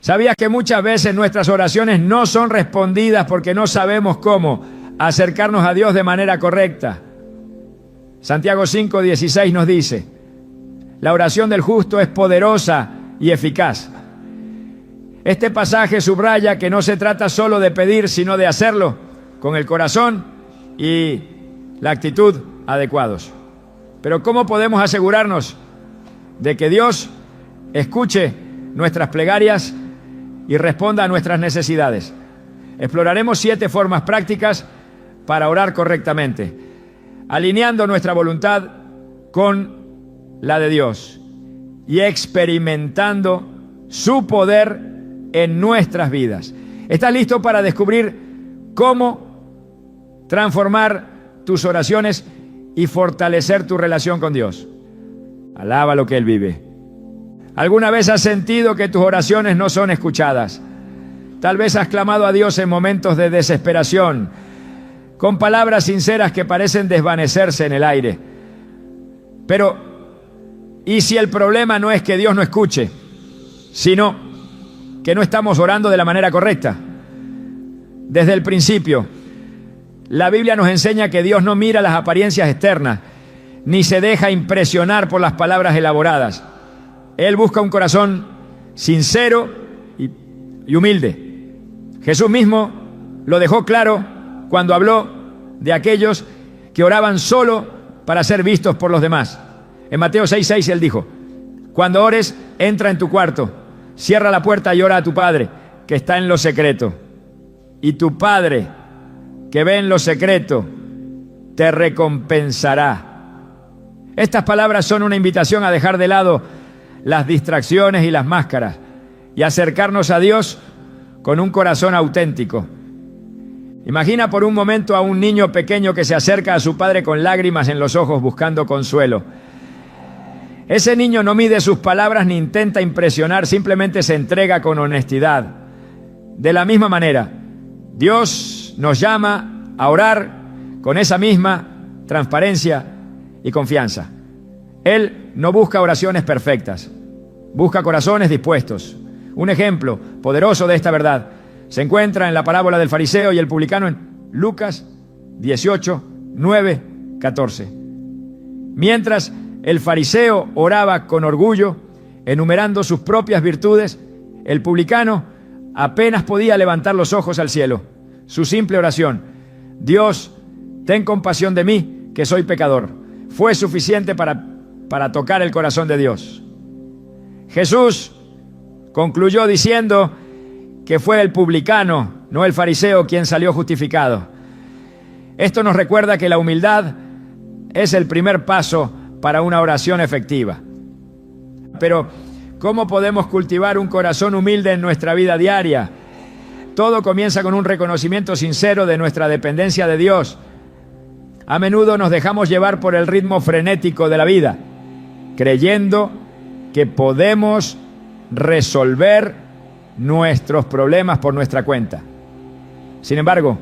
¿Sabías que muchas veces nuestras oraciones no son respondidas porque no sabemos cómo acercarnos a Dios de manera correcta? Santiago 5:16 nos dice: la oración del justo es poderosa y eficaz. Este pasaje subraya que no se trata solo de pedir, sino de hacerlo con el corazón y la actitud adecuados. Pero ¿cómo podemos asegurarnos de que Dios escuche nuestras plegarias y responda a nuestras necesidades? Exploraremos 7 formas prácticas para orar correctamente, alineando nuestra voluntad con la de Dios y experimentando su poder en nuestras vidas. ¿Estás listo para descubrir cómo transformar tus oraciones y fortalecer tu relación con Dios? Alaba lo que Él vive. ¿Alguna vez has sentido que tus oraciones no son escuchadas? Tal vez has clamado a Dios en momentos de desesperación, con palabras sinceras que parecen desvanecerse en el aire. Pero, ¿y si el problema no es que Dios no escuche, sino que no estamos orando de la manera correcta? Desde el principio, la Biblia nos enseña que Dios no mira las apariencias externas, ni se deja impresionar por las palabras elaboradas. Él busca un corazón sincero y humilde. Jesús mismo lo dejó claro cuando habló de aquellos que oraban solo para ser vistos por los demás. En Mateo 6:6 Él dijo: cuando ores, entra en tu cuarto, cierra la puerta y ora a tu Padre que está en lo secreto. Y tu Padre que ve en lo secreto te recompensará. Estas palabras son una invitación a dejar de lado las distracciones y las máscaras y acercarnos a Dios con un corazón auténtico. Imagina por un momento a un niño pequeño que se acerca a su padre con lágrimas en los ojos buscando consuelo. Ese niño no mide sus palabras ni intenta impresionar, simplemente se entrega con honestidad. De la misma manera, Dios nos llama a orar con esa misma transparencia y confianza. Él no busca oraciones perfectas, busca corazones dispuestos. Un ejemplo poderoso de esta verdad se encuentra en la parábola del fariseo y el publicano en Lucas 18, 9, 14. Mientras el fariseo oraba con orgullo, enumerando sus propias virtudes, el publicano apenas podía levantar los ojos al cielo. Su simple oración: Dios, ten compasión de mí, que soy pecador, fue suficiente para tocar el corazón de Dios. Jesús concluyó diciendo que fue el publicano, no el fariseo, quien salió justificado. Esto nos recuerda que la humildad es el primer paso para una oración efectiva. Pero, ¿cómo podemos cultivar un corazón humilde en nuestra vida diaria? Todo comienza con un reconocimiento sincero de nuestra dependencia de Dios. A menudo nos dejamos llevar por el ritmo frenético de la vida, creyendo que podemos resolver nuestros problemas por nuestra cuenta. Sin embargo,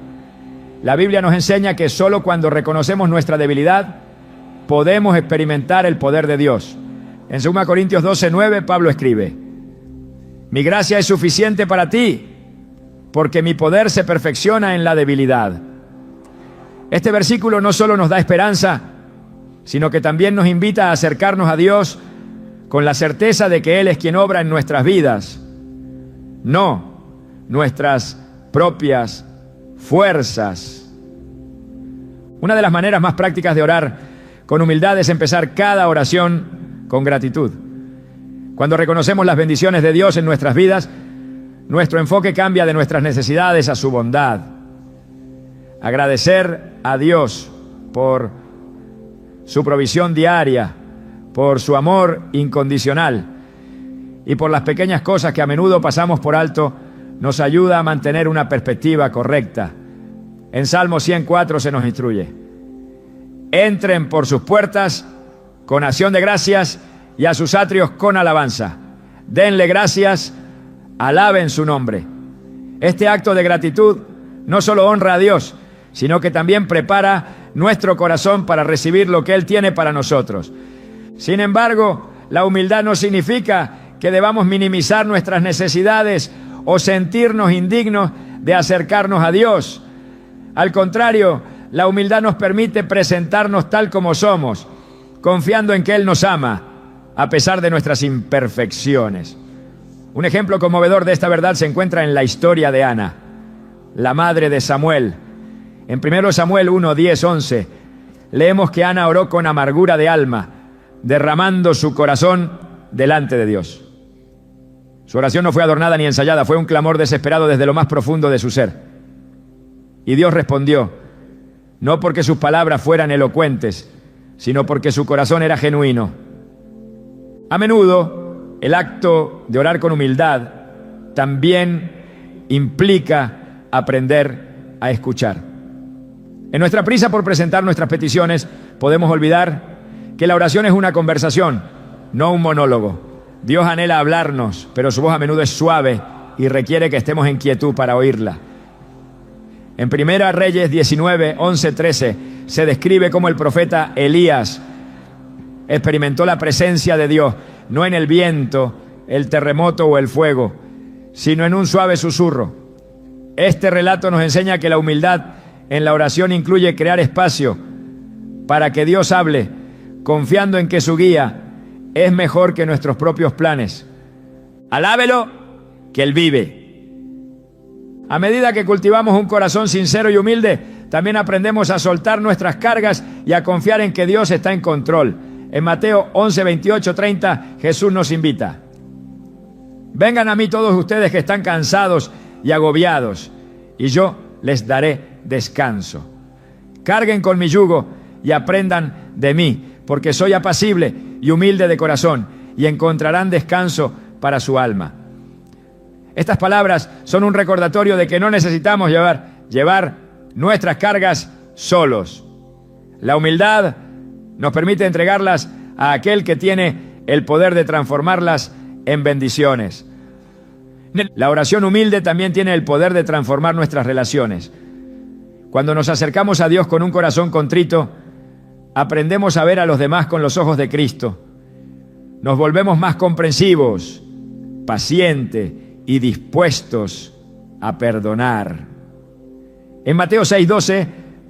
la Biblia nos enseña que solo cuando reconocemos nuestra debilidad podemos experimentar el poder de Dios. En 2 Corintios 12:9 Pablo escribe: mi gracia es suficiente para ti, porque mi poder se perfecciona en la debilidad. Este versículo no solo nos da esperanza, sino que también nos invita a acercarnos a Dios con la certeza de que Él es quien obra en nuestras vidas, no nuestras propias fuerzas. Una de las maneras más prácticas de orar con humildad es empezar cada oración con gratitud. Cuando reconocemos las bendiciones de Dios en nuestras vidas, nuestro enfoque cambia de nuestras necesidades a su bondad. Agradecer a Dios por su provisión diaria, por su amor incondicional y por las pequeñas cosas que a menudo pasamos por alto, nos ayuda a mantener una perspectiva correcta. En Salmo 104 se nos instruye: entren por sus puertas con acción de gracias y a sus atrios con alabanza. Denle gracias, alaben su nombre. Este acto de gratitud no solo honra a Dios, sino que también prepara nuestro corazón para recibir lo que Él tiene para nosotros. Sin embargo, la humildad no significa que debamos minimizar nuestras necesidades o sentirnos indignos de acercarnos a Dios. Al contrario, la humildad nos permite presentarnos tal como somos, confiando en que Él nos ama, a pesar de nuestras imperfecciones. Un ejemplo conmovedor de esta verdad se encuentra en la historia de Ana, la madre de Samuel. En 1 Samuel 1, 10, 11, leemos que Ana oró con amargura de alma, derramando su corazón delante de Dios. Su oración no fue adornada ni ensayada, fue un clamor desesperado desde lo más profundo de su ser. Y Dios respondió, no porque sus palabras fueran elocuentes, sino porque su corazón era genuino. A menudo, el acto de orar con humildad también implica aprender a escuchar. En nuestra prisa por presentar nuestras peticiones, podemos olvidar que la oración es una conversación, no un monólogo. Dios anhela hablarnos, pero su voz a menudo es suave y requiere que estemos en quietud para oírla. En 1 Reyes 19, 11, 13, se describe cómo el profeta Elías experimentó la presencia de Dios, no en el viento, el terremoto o el fuego, sino en un suave susurro. Este relato nos enseña que la humildad en la oración incluye crear espacio para que Dios hable, confiando en que su guía es mejor que nuestros propios planes. Alábelo, que Él vive. A medida que cultivamos un corazón sincero y humilde, también aprendemos a soltar nuestras cargas y a confiar en que Dios está en control. En Mateo 11, 28, 30, Jesús nos invita. Vengan a mí todos ustedes que están cansados y agobiados, y yo les daré descanso. Carguen con mi yugo y aprendan de mí, porque soy apacible y humilde de corazón, y encontrarán descanso para su alma. Estas palabras son un recordatorio de que no necesitamos llevar nuestras cargas solos. La humildad nos permite entregarlas a aquel que tiene el poder de transformarlas en bendiciones. La oración humilde también tiene el poder de transformar nuestras relaciones. Cuando nos acercamos a Dios con un corazón contrito, aprendemos a ver a los demás con los ojos de Cristo. Nos volvemos más comprensivos, pacientes y dispuestos a perdonar. En Mateo 6:12,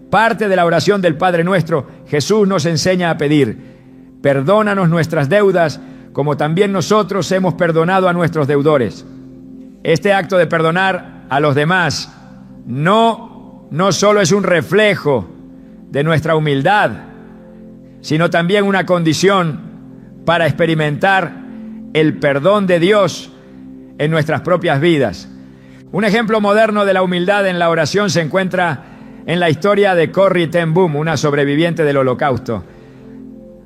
parte de la oración del Padre Nuestro, Jesús nos enseña a pedir: perdónanos nuestras deudas, como también nosotros hemos perdonado a nuestros deudores. Este acto de perdonar a los demás no solo es un reflejo de nuestra humildad, sino también una condición para experimentar el perdón de Dios en nuestras propias vidas. Un ejemplo moderno de la humildad en la oración se encuentra en la historia de Corrie ten Boom, una sobreviviente del Holocausto.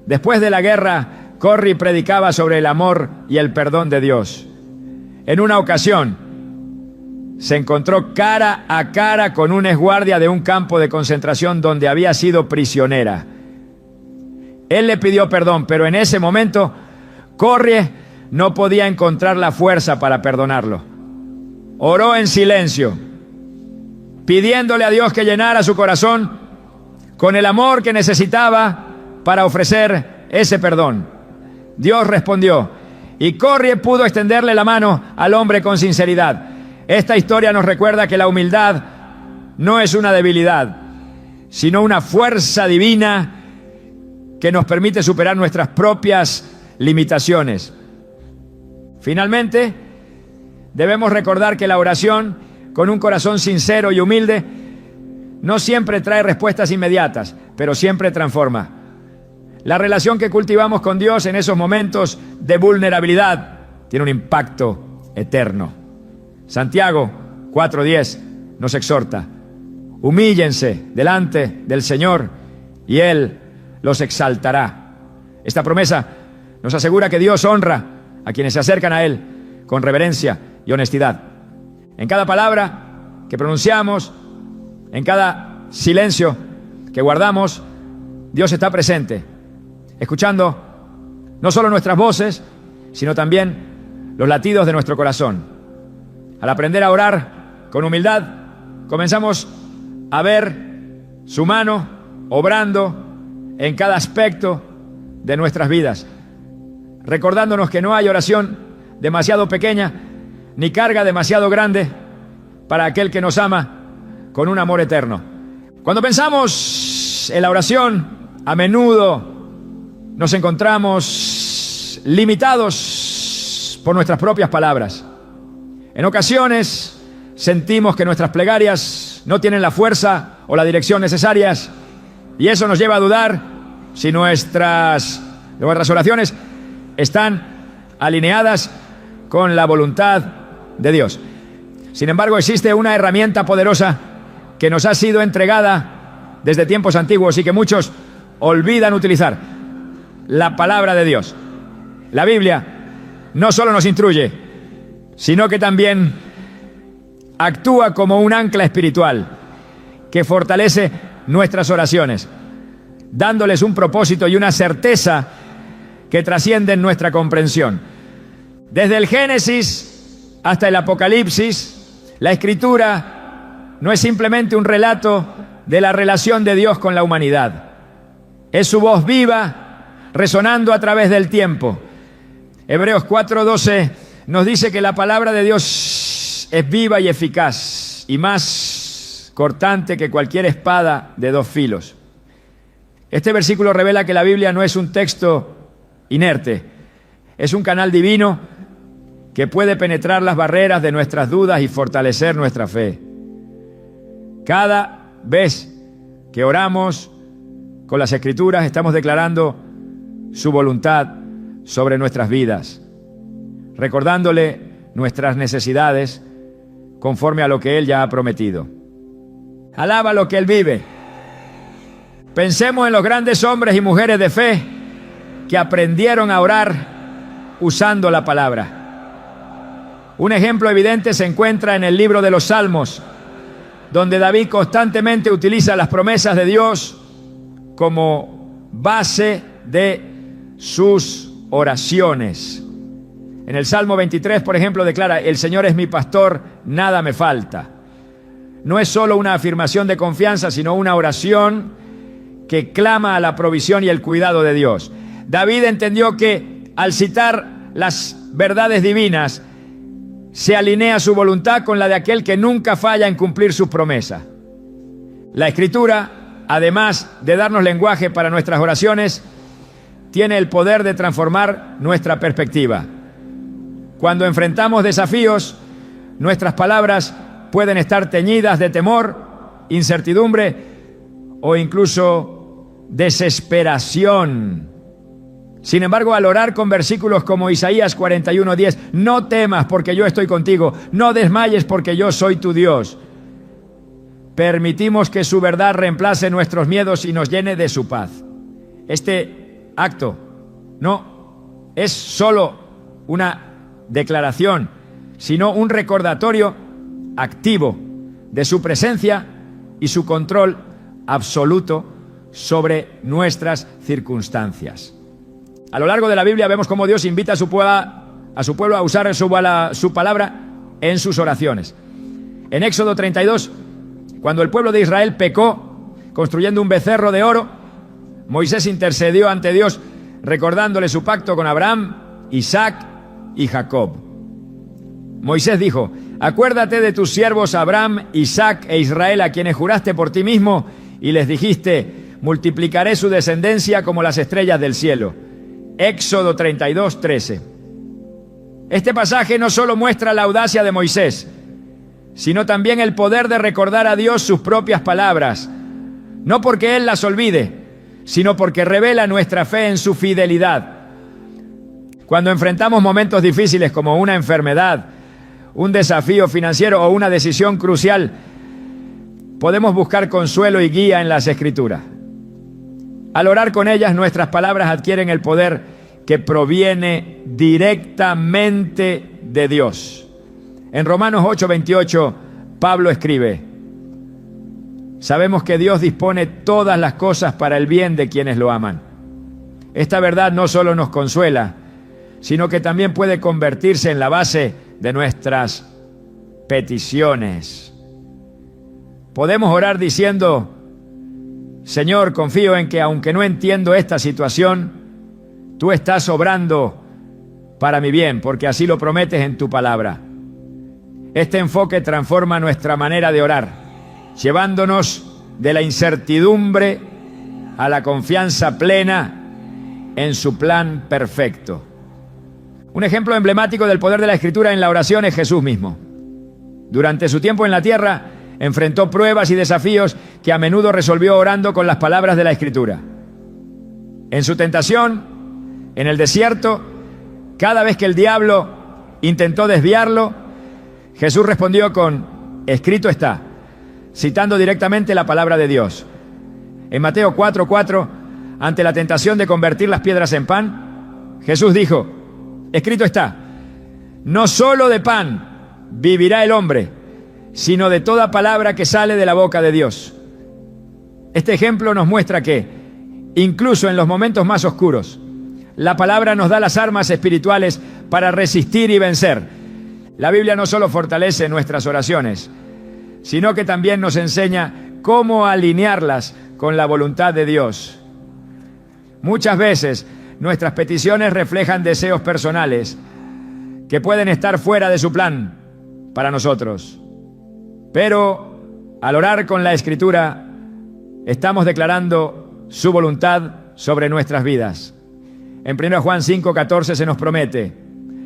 Después de la guerra, Corrie predicaba sobre el amor y el perdón de Dios. En una ocasión, se encontró cara a cara con un exguardia de un campo de concentración donde había sido prisionera. Él le pidió perdón, pero en ese momento, Corrie no podía encontrar la fuerza para perdonarlo. Oró en silencio, pidiéndole a Dios que llenara su corazón con el amor que necesitaba para ofrecer ese perdón. Dios respondió y Corrie pudo extenderle la mano al hombre con sinceridad. Esta historia nos recuerda que la humildad no es una debilidad, sino una fuerza divina que nos permite superar nuestras propias limitaciones. Finalmente, debemos recordar que la oración con un corazón sincero y humilde no siempre trae respuestas inmediatas, pero siempre transforma. La relación que cultivamos con Dios en esos momentos de vulnerabilidad tiene un impacto eterno. Santiago 4:10 nos exhorta: humíllense delante del Señor y Él los exaltará. Esta promesa nos asegura que Dios honra a quienes se acercan a Él con reverencia y honestidad. En cada palabra que pronunciamos, en cada silencio que guardamos, Dios está presente, escuchando no solo nuestras voces, sino también los latidos de nuestro corazón. Al aprender a orar con humildad, comenzamos a ver su mano obrando en cada aspecto de nuestras vidas, recordándonos que no hay oración demasiado pequeña, ni carga demasiado grande para aquel que nos ama con un amor eterno. Cuando pensamos en la oración, a menudo nos encontramos limitados por nuestras propias palabras. En ocasiones sentimos que nuestras plegarias no tienen la fuerza o la dirección necesarias, y eso nos lleva a dudar si nuestras oraciones están alineadas con la voluntad de Dios. Sin embargo, existe una herramienta poderosa que nos ha sido entregada desde tiempos antiguos y que muchos olvidan utilizar: la palabra de Dios. La Biblia no solo nos instruye, sino que también actúa como un ancla espiritual que fortalece nuestras oraciones, dándoles un propósito y una certeza que trascienden nuestra comprensión. Desde el Génesis hasta el Apocalipsis, la Escritura no es simplemente un relato de la relación de Dios con la humanidad. Es su voz viva, resonando a través del tiempo. Hebreos 4:12 nos dice que la palabra de Dios es viva y eficaz, y más cortante que cualquier espada de dos filos. Este versículo revela que la Biblia no es un texto inerte, es un canal divino que puede penetrar las barreras de nuestras dudas y fortalecer nuestra fe. Cada vez que oramos con las Escrituras, estamos declarando su voluntad sobre nuestras vidas, recordándole nuestras necesidades conforme a lo que Él ya ha prometido. Alaba lo que Él vive. Pensemos en los grandes hombres y mujeres de fe que aprendieron a orar usando la palabra. Un ejemplo evidente se encuentra en el libro de los Salmos, donde David constantemente utiliza las promesas de Dios como base de sus oraciones. En el Salmo 23, por ejemplo, declara: el Señor es mi pastor, nada me falta. No es solo una afirmación de confianza, sino una oración que clama a la provisión y el cuidado de Dios. David entendió que al citar las verdades divinas, se alinea su voluntad con la de aquel que nunca falla en cumplir sus promesas. La Escritura, además de darnos lenguaje para nuestras oraciones, tiene el poder de transformar nuestra perspectiva. Cuando enfrentamos desafíos, nuestras palabras pueden estar teñidas de temor, incertidumbre o incluso desesperación. Sin embargo, al orar con versículos como Isaías 41:10, no temas porque yo estoy contigo, no desmayes porque yo soy tu Dios, permitimos que su verdad reemplace nuestros miedos y nos llene de su paz. Este acto no es solo una declaración, sino un recordatorio activo de su presencia y su control absoluto sobre nuestras circunstancias. A lo largo de la Biblia vemos cómo Dios invita a su pueblo a usar su palabra en sus oraciones. En Éxodo 32, cuando el pueblo de Israel pecó construyendo un becerro de oro, Moisés intercedió ante Dios recordándole su pacto con Abraham, Isaac y Jacob. Moisés dijo: acuérdate de tus siervos Abraham, Isaac e Israel, a quienes juraste por ti mismo y les dijiste: multiplicaré su descendencia como las estrellas del cielo. Éxodo 32:13. Este pasaje no solo muestra la audacia de Moisés, sino también el poder de recordar a Dios sus propias palabras, no porque Él las olvide, sino porque revela nuestra fe en su fidelidad. Cuando enfrentamos momentos difíciles como una enfermedad, un desafío financiero o una decisión crucial, podemos buscar consuelo y guía en las Escrituras. Al orar con ellas, nuestras palabras adquieren el poder que proviene directamente de Dios. En Romanos 8:28, Pablo escribe: sabemos que Dios dispone todas las cosas para el bien de quienes lo aman. Esta verdad no solo nos consuela, sino que también puede convertirse en la base de nuestras peticiones. Podemos orar diciendo: Señor, confío en que aunque no entiendo esta situación, tú estás obrando para mi bien, porque así lo prometes en tu palabra. Este enfoque transforma nuestra manera de orar, llevándonos de la incertidumbre a la confianza plena en su plan perfecto. Un ejemplo emblemático del poder de la Escritura en la oración es Jesús mismo. Durante su tiempo en la tierra, enfrentó pruebas y desafíos que a menudo resolvió orando con las palabras de la Escritura. En su tentación, en el desierto, cada vez que el diablo intentó desviarlo, Jesús respondió con: escrito está, citando directamente la palabra de Dios. En Mateo 4:4, ante la tentación de convertir las piedras en pan, Jesús dijo: escrito está, no solo de pan vivirá el hombre, sino de toda palabra que sale de la boca de Dios. Este ejemplo nos muestra que, incluso en los momentos más oscuros, la palabra nos da las armas espirituales para resistir y vencer. La Biblia no solo fortalece nuestras oraciones, sino que también nos enseña cómo alinearlas con la voluntad de Dios. Muchas veces nuestras peticiones reflejan deseos personales que pueden estar fuera de su plan para nosotros. Pero al orar con la Escritura, estamos declarando su voluntad sobre nuestras vidas. En 1 Juan 5:14 se nos promete: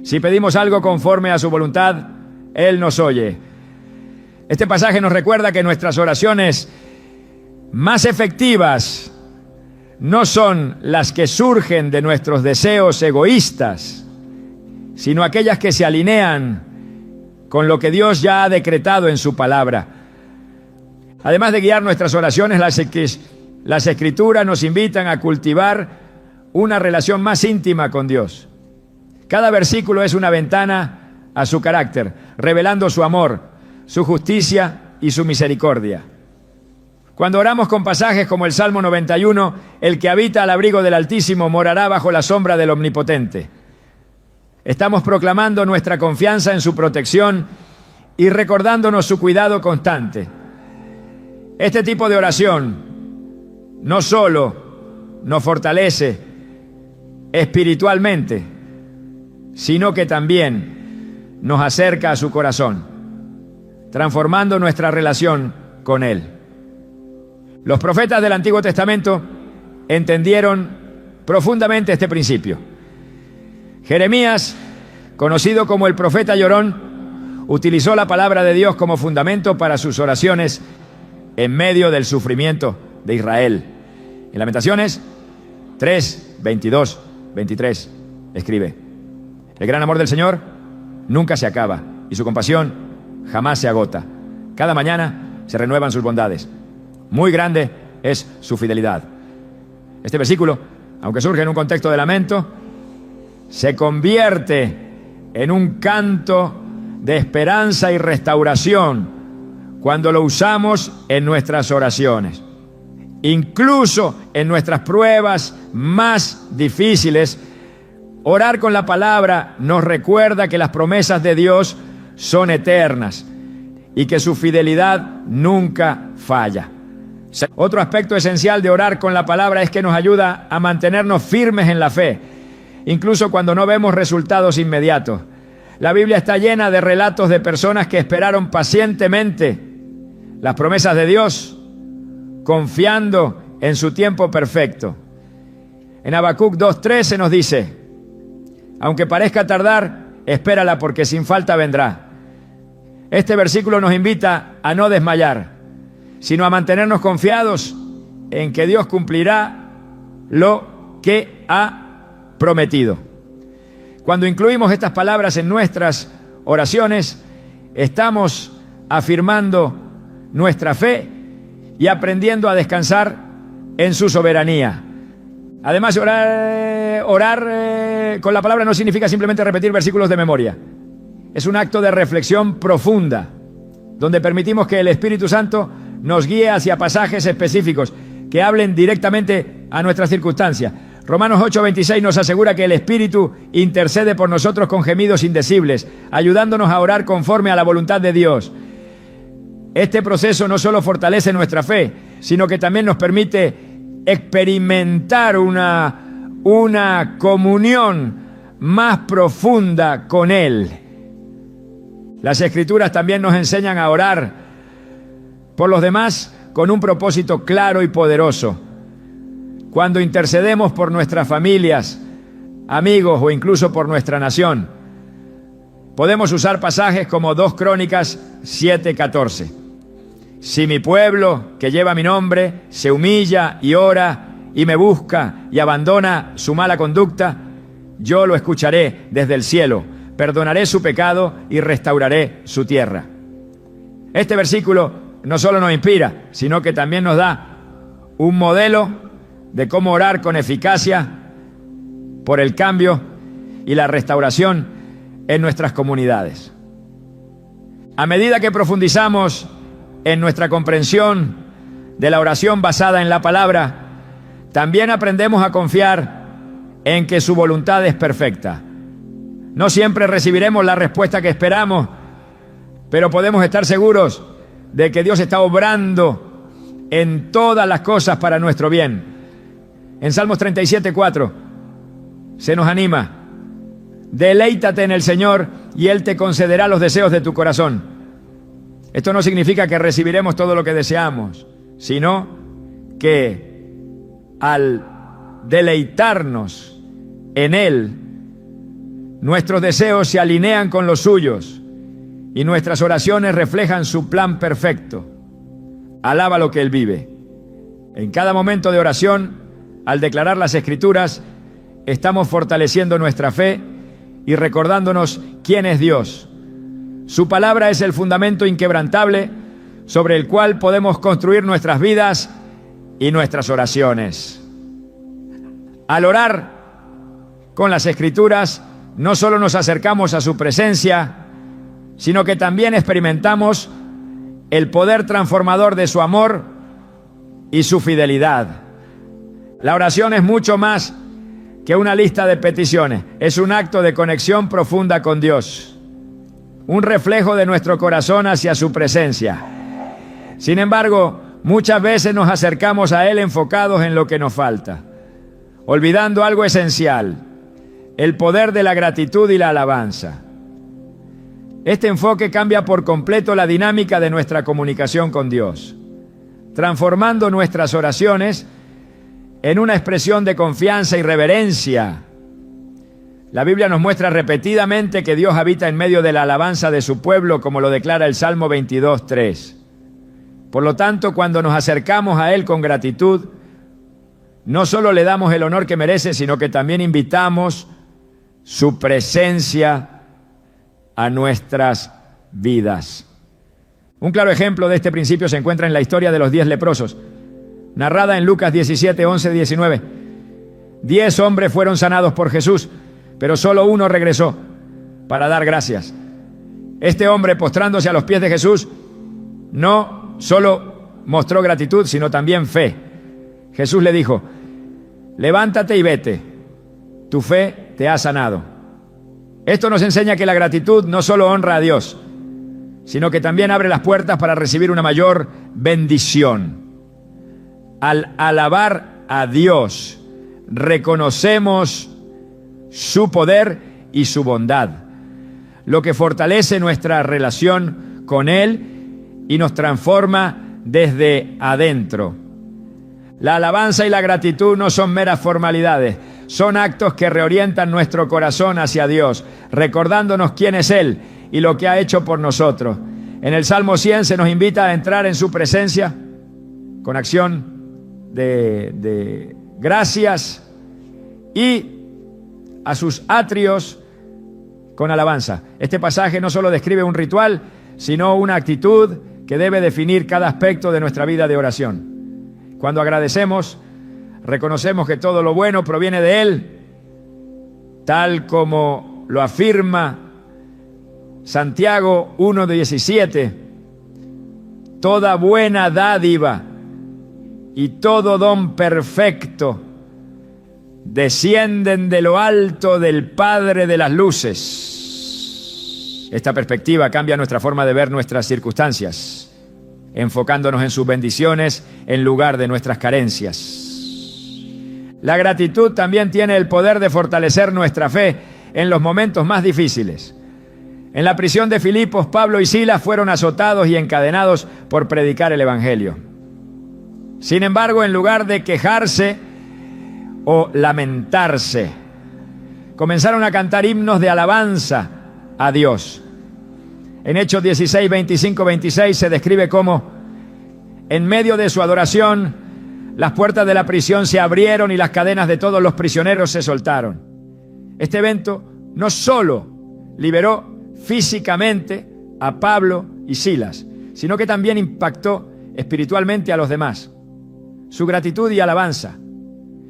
si pedimos algo conforme a su voluntad, Él nos oye. Este pasaje nos recuerda que nuestras oraciones más efectivas no son las que surgen de nuestros deseos egoístas, sino aquellas que se alinean con lo que Dios ya ha decretado en su palabra. Además de guiar nuestras oraciones, las Escrituras nos invitan a cultivar una relación más íntima con Dios. Cada versículo es una ventana a su carácter, revelando su amor, su justicia y su misericordia. Cuando oramos con pasajes como el Salmo 91, el que habita al abrigo del Altísimo morará bajo la sombra del Omnipotente. Estamos proclamando nuestra confianza en su protección y recordándonos su cuidado constante. Este tipo de oración no solo nos fortalece espiritualmente, sino que también nos acerca a su corazón, transformando nuestra relación con Él. Los profetas del Antiguo Testamento entendieron profundamente este principio. Jeremías, conocido como el profeta llorón, utilizó la palabra de Dios como fundamento para sus oraciones en medio del sufrimiento de Israel. En Lamentaciones 3, 22, 23, escribe: el gran amor del Señor nunca se acaba y su compasión jamás se agota. Cada mañana se renuevan sus bondades. Muy grande es su fidelidad. Este versículo, aunque surge en un contexto de lamento, se convierte en un canto de esperanza y restauración cuando lo usamos en nuestras oraciones. Incluso en nuestras pruebas más difíciles, orar con la palabra nos recuerda que las promesas de Dios son eternas y que su fidelidad nunca falla. Otro aspecto esencial de orar con la palabra es que nos ayuda a mantenernos firmes en la fe, incluso cuando no vemos resultados inmediatos. La Biblia está llena de relatos de personas que esperaron pacientemente las promesas de Dios, confiando en su tiempo perfecto. En Habacuc 2:3 se nos dice: aunque parezca tardar, espérala, porque sin falta vendrá. Este versículo nos invita a no desmayar, sino a mantenernos confiados en que Dios cumplirá lo que ha prometido. Cuando incluimos estas palabras en nuestras oraciones, estamos afirmando nuestra fe y aprendiendo a descansar en su soberanía. Además, orar con la palabra no significa simplemente repetir versículos de memoria. Es un acto de reflexión profunda, donde permitimos que el Espíritu Santo nos guíe hacia pasajes específicos que hablen directamente a nuestras circunstancias. Romanos 8:26 nos asegura que el Espíritu intercede por nosotros con gemidos indecibles, ayudándonos a orar conforme a la voluntad de Dios. Este proceso no solo fortalece nuestra fe, sino que también nos permite experimentar una comunión más profunda con Él. Las Escrituras también nos enseñan a orar por los demás con un propósito claro y poderoso. Cuando intercedemos por nuestras familias, amigos o incluso por nuestra nación, podemos usar pasajes como 2 Crónicas 7:14. Si mi pueblo, que lleva mi nombre, se humilla y ora y me busca y abandona su mala conducta, yo lo escucharé desde el cielo, perdonaré su pecado y restauraré su tierra. Este versículo no solo nos inspira, sino que también nos da un modelo de cómo orar con eficacia por el cambio y la restauración en nuestras comunidades. A medida que profundizamos en nuestra comprensión de la oración basada en la palabra, también aprendemos a confiar en que su voluntad es perfecta. No siempre recibiremos la respuesta que esperamos, pero podemos estar seguros de que Dios está obrando en todas las cosas para nuestro bien. En Salmos 37:4 se nos anima: deleítate en el Señor y Él te concederá los deseos de tu corazón. Esto no significa que recibiremos todo lo que deseamos, sino que al deleitarnos en Él, nuestros deseos se alinean con los suyos y nuestras oraciones reflejan su plan perfecto. Alaba lo que Él vive. En cada momento de oración, al declarar las Escrituras, estamos fortaleciendo nuestra fe y recordándonos quién es Dios. Su palabra es el fundamento inquebrantable sobre el cual podemos construir nuestras vidas y nuestras oraciones. Al orar con las Escrituras, no solo nos acercamos a su presencia, sino que también experimentamos el poder transformador de su amor y su fidelidad. La oración es mucho más que una lista de peticiones, es un acto de conexión profunda con Dios, un reflejo de nuestro corazón hacia su presencia. Sin embargo, muchas veces nos acercamos a Él enfocados en lo que nos falta, olvidando algo esencial: el poder de la gratitud y la alabanza. Este enfoque cambia por completo la dinámica de nuestra comunicación con Dios, transformando nuestras oraciones en una expresión de confianza y reverencia. La Biblia nos muestra repetidamente que Dios habita en medio de la alabanza de su pueblo, como lo declara el Salmo 22:3. Por lo tanto, cuando nos acercamos a Él con gratitud, no solo le damos el honor que merece, sino que también invitamos su presencia a nuestras vidas. Un claro ejemplo de este principio se encuentra en la historia de los 10 leprosos, narrada en Lucas 17, 11, 19. 10 hombres fueron sanados por Jesús, pero solo uno regresó para dar gracias. Este hombre, postrándose a los pies de Jesús, no solo mostró gratitud, sino también fe. Jesús le dijo: levántate y vete, tu fe te ha sanado. Esto nos enseña que la gratitud no solo honra a Dios, sino que también abre las puertas para recibir una mayor bendición. Al alabar a Dios, reconocemos su poder y su bondad, lo que fortalece nuestra relación con Él y nos transforma desde adentro. La alabanza y la gratitud no son meras formalidades, son actos que reorientan nuestro corazón hacia Dios, recordándonos quién es Él y lo que ha hecho por nosotros. En el Salmo 100 se nos invita a entrar en su presencia con acción de gracias y a sus atrios con alabanza. Este pasaje no solo describe un ritual, sino una actitud que debe definir cada aspecto de nuestra vida de oración. Cuando agradecemos, reconocemos que todo lo bueno proviene de Él, tal como lo afirma Santiago 1:17. Toda buena dádiva y todo don perfecto descienden de lo alto del Padre de las luces. Esta perspectiva cambia nuestra forma de ver nuestras circunstancias, enfocándonos en sus bendiciones en lugar de nuestras carencias. La gratitud también tiene el poder de fortalecer nuestra fe en los momentos más difíciles. En la prisión de Filipos, Pablo y Silas fueron azotados y encadenados por predicar el Evangelio. Sin embargo, en lugar de quejarse o lamentarse, comenzaron a cantar himnos de alabanza a Dios. En Hechos 16, 25, 26 se describe cómo, en medio de su adoración, las puertas de la prisión se abrieron y las cadenas de todos los prisioneros se soltaron. Este evento no solo liberó físicamente a Pablo y Silas, sino que también impactó espiritualmente a los demás. Su gratitud y alabanza,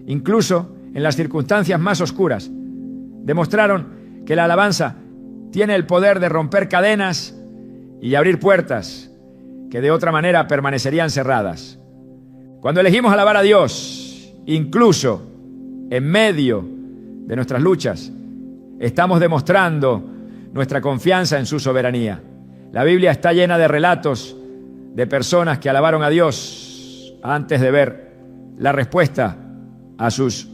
incluso en las circunstancias más oscuras, demostraron que la alabanza tiene el poder de romper cadenas y abrir puertas que de otra manera permanecerían cerradas. Cuando elegimos alabar a Dios, incluso en medio de nuestras luchas, estamos demostrando nuestra confianza en su soberanía. La Biblia está llena de relatos de personas que alabaron a Dios antes de ver la respuesta a sus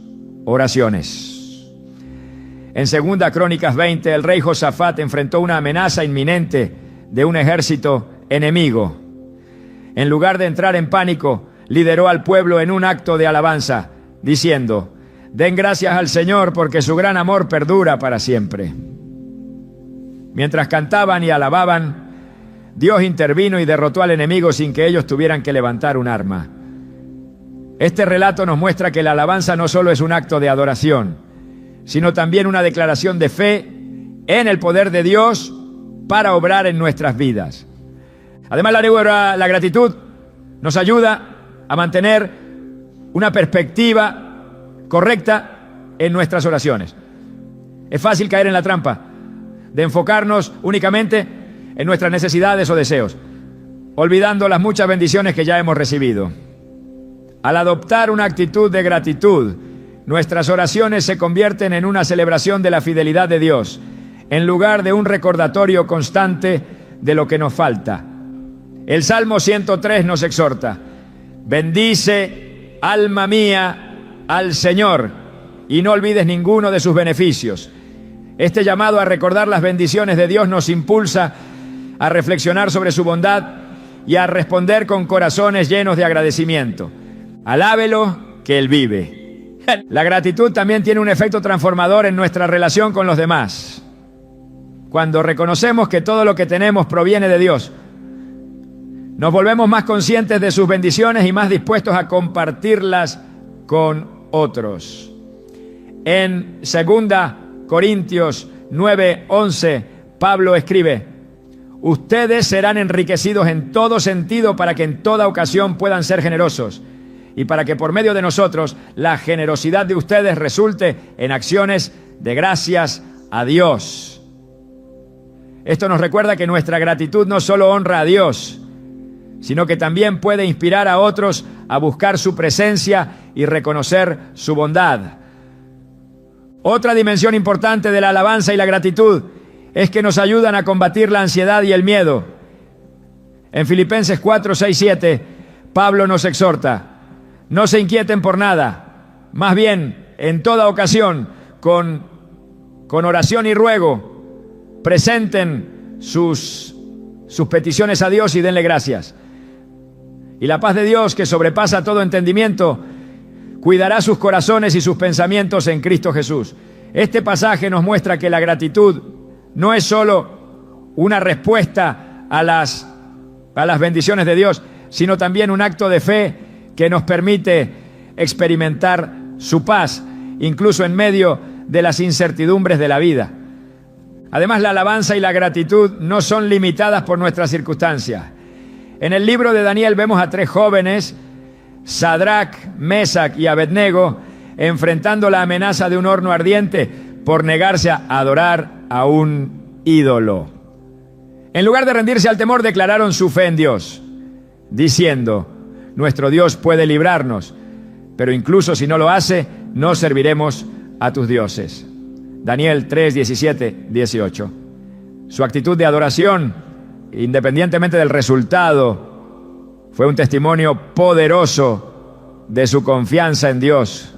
oraciones. En 2 Crónicas 20, el rey Josafat enfrentó una amenaza inminente de un ejército enemigo. En lugar de entrar en pánico, lideró al pueblo en un acto de alabanza, diciendo: den gracias al Señor porque su gran amor perdura para siempre. Mientras cantaban y alababan, Dios intervino y derrotó al enemigo sin que ellos tuvieran que levantar un arma. Este relato nos muestra que la alabanza no solo es un acto de adoración, sino también una declaración de fe en el poder de Dios para obrar en nuestras vidas. Además, la gratitud nos ayuda a mantener una perspectiva correcta en nuestras oraciones. Es fácil caer en la trampa de enfocarnos únicamente en nuestras necesidades o deseos, olvidando las muchas bendiciones que ya hemos recibido. Al adoptar una actitud de gratitud, nuestras oraciones se convierten en una celebración de la fidelidad de Dios, en lugar de un recordatorio constante de lo que nos falta. El Salmo 103 nos exhorta: bendice, alma mía, al Señor, y no olvides ninguno de sus beneficios. Este llamado a recordar las bendiciones de Dios nos impulsa a reflexionar sobre su bondad y a responder con corazones llenos de agradecimiento. Alábelo, que Él vive. La gratitud también tiene un efecto transformador en nuestra relación con los demás. Cuando reconocemos que todo lo que tenemos proviene de Dios, nos volvemos más conscientes de sus bendiciones y más dispuestos a compartirlas con otros. En 2 Corintios 9:11, Pablo escribe: ustedes serán enriquecidos en todo sentido para que en toda ocasión puedan ser generosos y para que por medio de nosotros la generosidad de ustedes resulte en acciones de gracias a Dios. Esto nos recuerda que nuestra gratitud no solo honra a Dios, sino que también puede inspirar a otros a buscar su presencia y reconocer su bondad. Otra dimensión importante de la alabanza y la gratitud es que nos ayudan a combatir la ansiedad y el miedo. En Filipenses 4, 6, 7, Pablo nos exhorta: no se inquieten por nada, más bien, en toda ocasión, con oración y ruego, presenten sus peticiones a Dios y denle gracias. Y la paz de Dios, que sobrepasa todo entendimiento, cuidará sus corazones y sus pensamientos en Cristo Jesús. Este pasaje nos muestra que la gratitud no es solo una respuesta a las bendiciones de Dios, sino también un acto de fe que nos permite experimentar su paz, incluso en medio de las incertidumbres de la vida. Además, la alabanza y la gratitud no son limitadas por nuestras circunstancias. En el libro de Daniel vemos a 3 jóvenes, Sadrac, Mesac y Abednego, enfrentando la amenaza de un horno ardiente por negarse a adorar a un ídolo. En lugar de rendirse al temor, declararon su fe en Dios, diciendo: nuestro Dios puede librarnos, pero incluso si no lo hace, no serviremos a tus dioses. Daniel 3, 17, 18. Su actitud de adoración, independientemente del resultado, fue un testimonio poderoso de su confianza en Dios.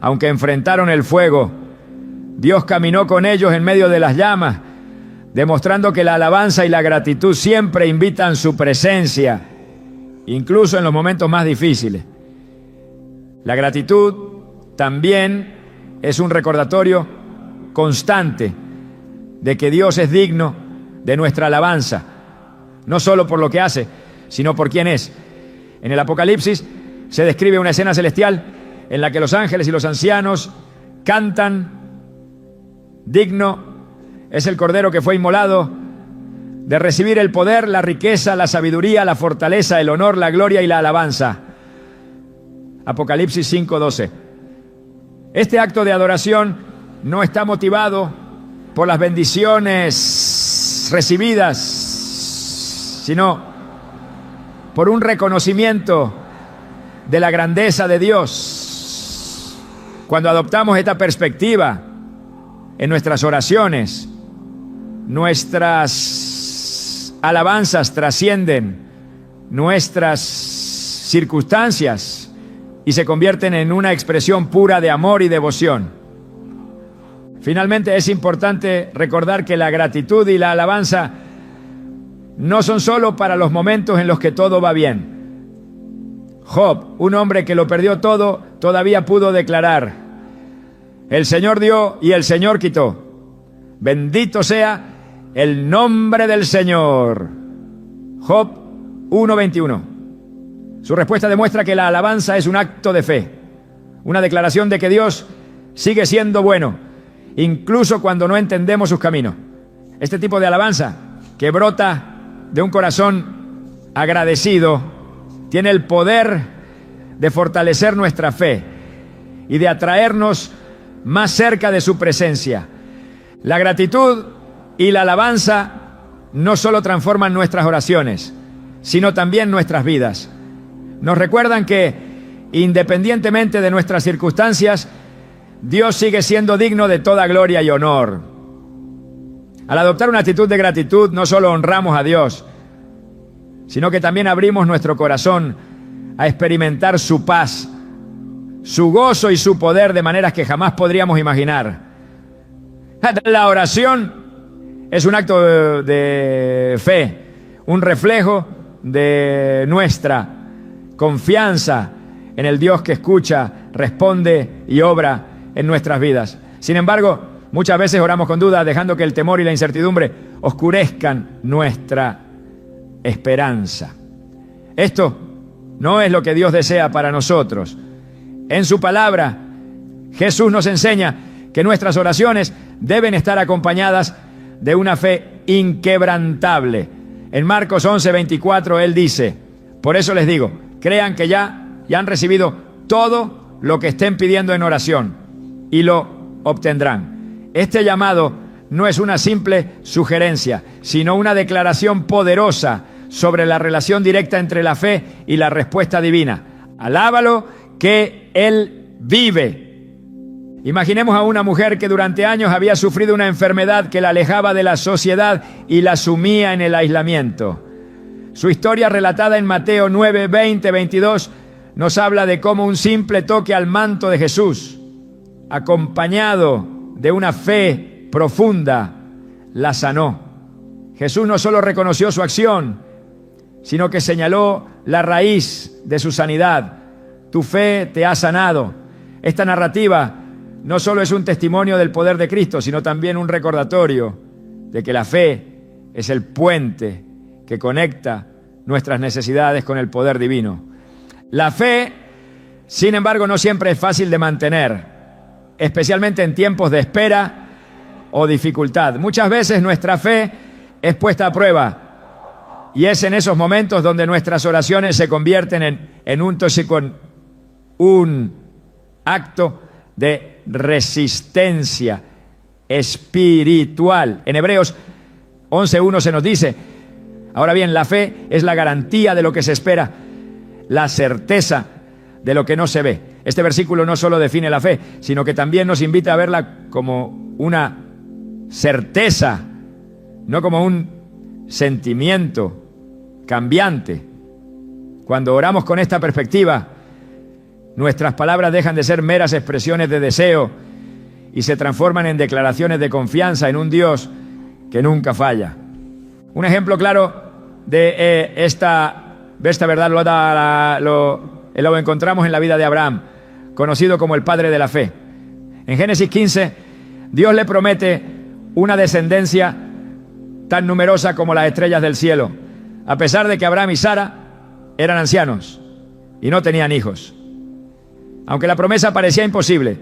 Aunque enfrentaron el fuego, Dios caminó con ellos en medio de las llamas, demostrando que la alabanza y la gratitud siempre invitan su presencia, incluso en los momentos más difíciles. La gratitud también es un recordatorio constante de que Dios es digno de nuestra alabanza, no solo por lo que hace, sino por quién es. En el Apocalipsis se describe una escena celestial en la que los ángeles y los ancianos cantan: digno es el Cordero que fue inmolado de recibir el poder, la riqueza, la sabiduría, la fortaleza, el honor, la gloria y la alabanza. Apocalipsis 5:12. Este acto de adoración no está motivado por las bendiciones recibidas, sino por un reconocimiento de la grandeza de Dios. Cuando adoptamos esta perspectiva en nuestras oraciones, nuestras alabanzas trascienden nuestras circunstancias y se convierten en una expresión pura de amor y devoción. Finalmente, es importante recordar que la gratitud y la alabanza no son solo para los momentos en los que todo va bien. Job, un hombre que lo perdió todo, todavía pudo declarar: el Señor dio y el Señor quitó. Bendito sea el nombre del Señor. Job 1:21. Su respuesta demuestra que la alabanza es un acto de fe, una declaración de que Dios sigue siendo bueno, incluso cuando no entendemos sus caminos. Este tipo de alabanza, que brota de un corazón agradecido, tiene el poder de fortalecer nuestra fe y de atraernos más cerca de su presencia. La gratitud y la alabanza no solo transforman nuestras oraciones, sino también nuestras vidas. Nos recuerdan que, independientemente de nuestras circunstancias, Dios sigue siendo digno de toda gloria y honor. Al adoptar una actitud de gratitud, no solo honramos a Dios, sino que también abrimos nuestro corazón a experimentar su paz, su gozo y su poder de maneras que jamás podríamos imaginar. La oración es un acto de fe, un reflejo de nuestra confianza en el Dios que escucha, responde y obra en nuestras vidas. Sin embargo, muchas veces oramos con duda, dejando que el temor y la incertidumbre oscurezcan nuestra esperanza. Esto no es lo que Dios desea para nosotros. En su palabra, Jesús nos enseña que nuestras oraciones deben estar acompañadas de una fe inquebrantable. En Marcos 11:24 Él dice: por eso les digo, crean que ya han recibido todo lo que estén pidiendo en oración y lo obtendrán. Este llamado no es una simple sugerencia, sino una declaración poderosa sobre la relación directa entre la fe y la respuesta divina. Alábalo que Él vive. Imaginemos a una mujer que durante años había sufrido una enfermedad que la alejaba de la sociedad y la sumía en el aislamiento. Su historia, relatada en Mateo 9, 20, 22, nos habla de cómo un simple toque al manto de Jesús, acompañado de una fe profunda, la sanó. Jesús no solo reconoció su acción, sino que señaló la raíz de su sanidad. Tu fe te ha sanado. Esta narrativa no solo es un testimonio del poder de Cristo, sino también un recordatorio de que la fe es el puente que conecta nuestras necesidades con el poder divino. La fe, sin embargo, no siempre es fácil de mantener, especialmente en tiempos de espera o dificultad. Muchas veces nuestra fe es puesta a prueba y es en esos momentos donde nuestras oraciones se convierten en un acto de resistencia espiritual. En Hebreos 11:1 se nos dice: ahora bien, la fe es la garantía de lo que se espera, la certeza de lo que no se ve. Este versículo no solo define la fe, sino que también nos invita a verla como una certeza, no como un sentimiento cambiante. Cuando oramos con esta perspectiva, nuestras palabras dejan de ser meras expresiones de deseo y se transforman en declaraciones de confianza en un Dios que nunca falla. Un ejemplo claro de esta verdad lo encontramos en la vida de Abraham, conocido como el padre de la fe. En Génesis 15, Dios le promete una descendencia tan numerosa como las estrellas del cielo, a pesar de que Abraham y Sara eran ancianos y no tenían hijos. Aunque la promesa parecía imposible,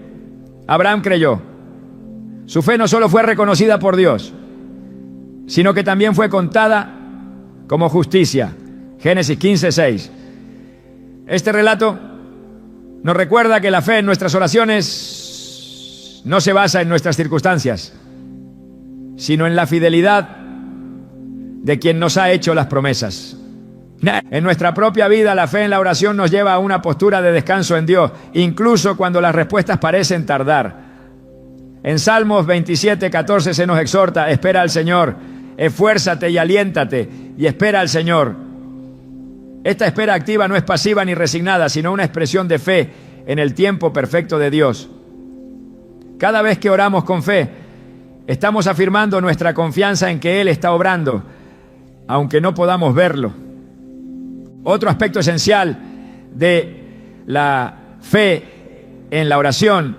Abraham creyó. Su fe no solo fue reconocida por Dios, sino que también fue contada como justicia. Génesis 15:6. Este relato nos recuerda que la fe en nuestras oraciones no se basa en nuestras circunstancias, sino en la fidelidad de quien nos ha hecho las promesas. En nuestra propia vida, la fe en la oración nos lleva a una postura de descanso en Dios, incluso cuando las respuestas parecen tardar. En Salmos 27:14 se nos exhorta: espera al Señor, esfuérzate y aliéntate y espera al Señor. Esta espera activa no es pasiva ni resignada, sino una expresión de fe en el tiempo perfecto de Dios. Cada vez que oramos con fe, estamos afirmando nuestra confianza en que Él está obrando, aunque no podamos verlo. Otro aspecto esencial de la fe en la oración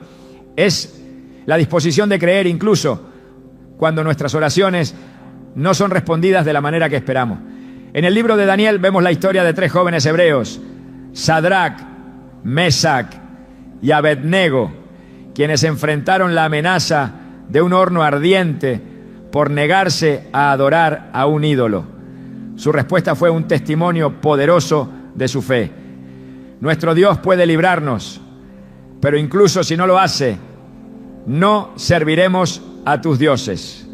es la disposición de creer incluso cuando nuestras oraciones no son respondidas de la manera que esperamos. En el libro de Daniel vemos la historia de 3 jóvenes hebreos, Sadrac, Mesac y Abednego, quienes enfrentaron la amenaza de un horno ardiente por negarse a adorar a un ídolo. Su respuesta fue un testimonio poderoso de su fe. Nuestro Dios puede librarnos, pero incluso si no lo hace, no serviremos a tus dioses.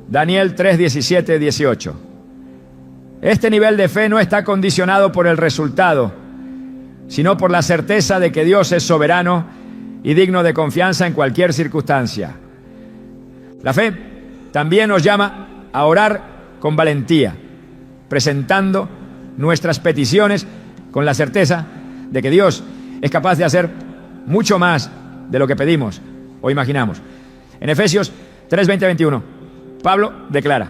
Daniel 3:17-18. Este nivel de fe no está condicionado por el resultado, sino por la certeza de que Dios es soberano y digno de confianza en cualquier circunstancia. La fe también nos llama a orar con valentía, presentando nuestras peticiones con la certeza de que Dios es capaz de hacer mucho más de lo que pedimos o imaginamos. En Efesios 3:20-21, Pablo declara: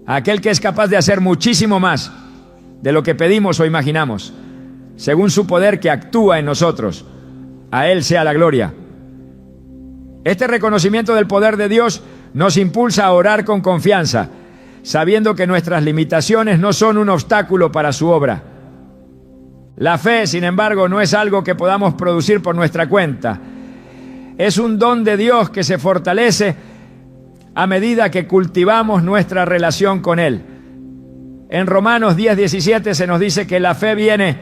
aquel que es capaz de hacer muchísimo más de lo que pedimos o imaginamos, según su poder que actúa en nosotros, a Él sea la gloria. Este reconocimiento del poder de Dios nos impulsa a orar con confianza, sabiendo que nuestras limitaciones no son un obstáculo para su obra. La fe, sin embargo, no es algo que podamos producir por nuestra cuenta. Es un don de Dios que se fortalece a medida que cultivamos nuestra relación con Él. En Romanos 10:17 se nos dice que la fe viene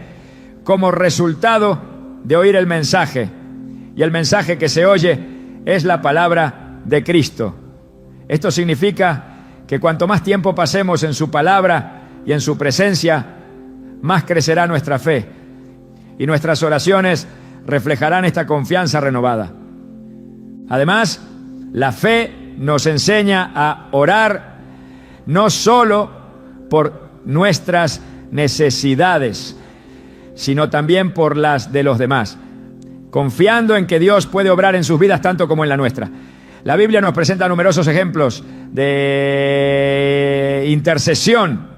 como resultado de oír el mensaje, y el mensaje que se oye es la palabra de Cristo. Esto significa que cuanto más tiempo pasemos en su palabra y en su presencia, más crecerá nuestra fe, y nuestras oraciones reflejarán esta confianza renovada. Además, la fe nos enseña a orar no solo por nuestras necesidades, sino también por las de los demás, confiando en que Dios puede obrar en sus vidas tanto como en la nuestra. La Biblia nos presenta numerosos ejemplos de intercesión,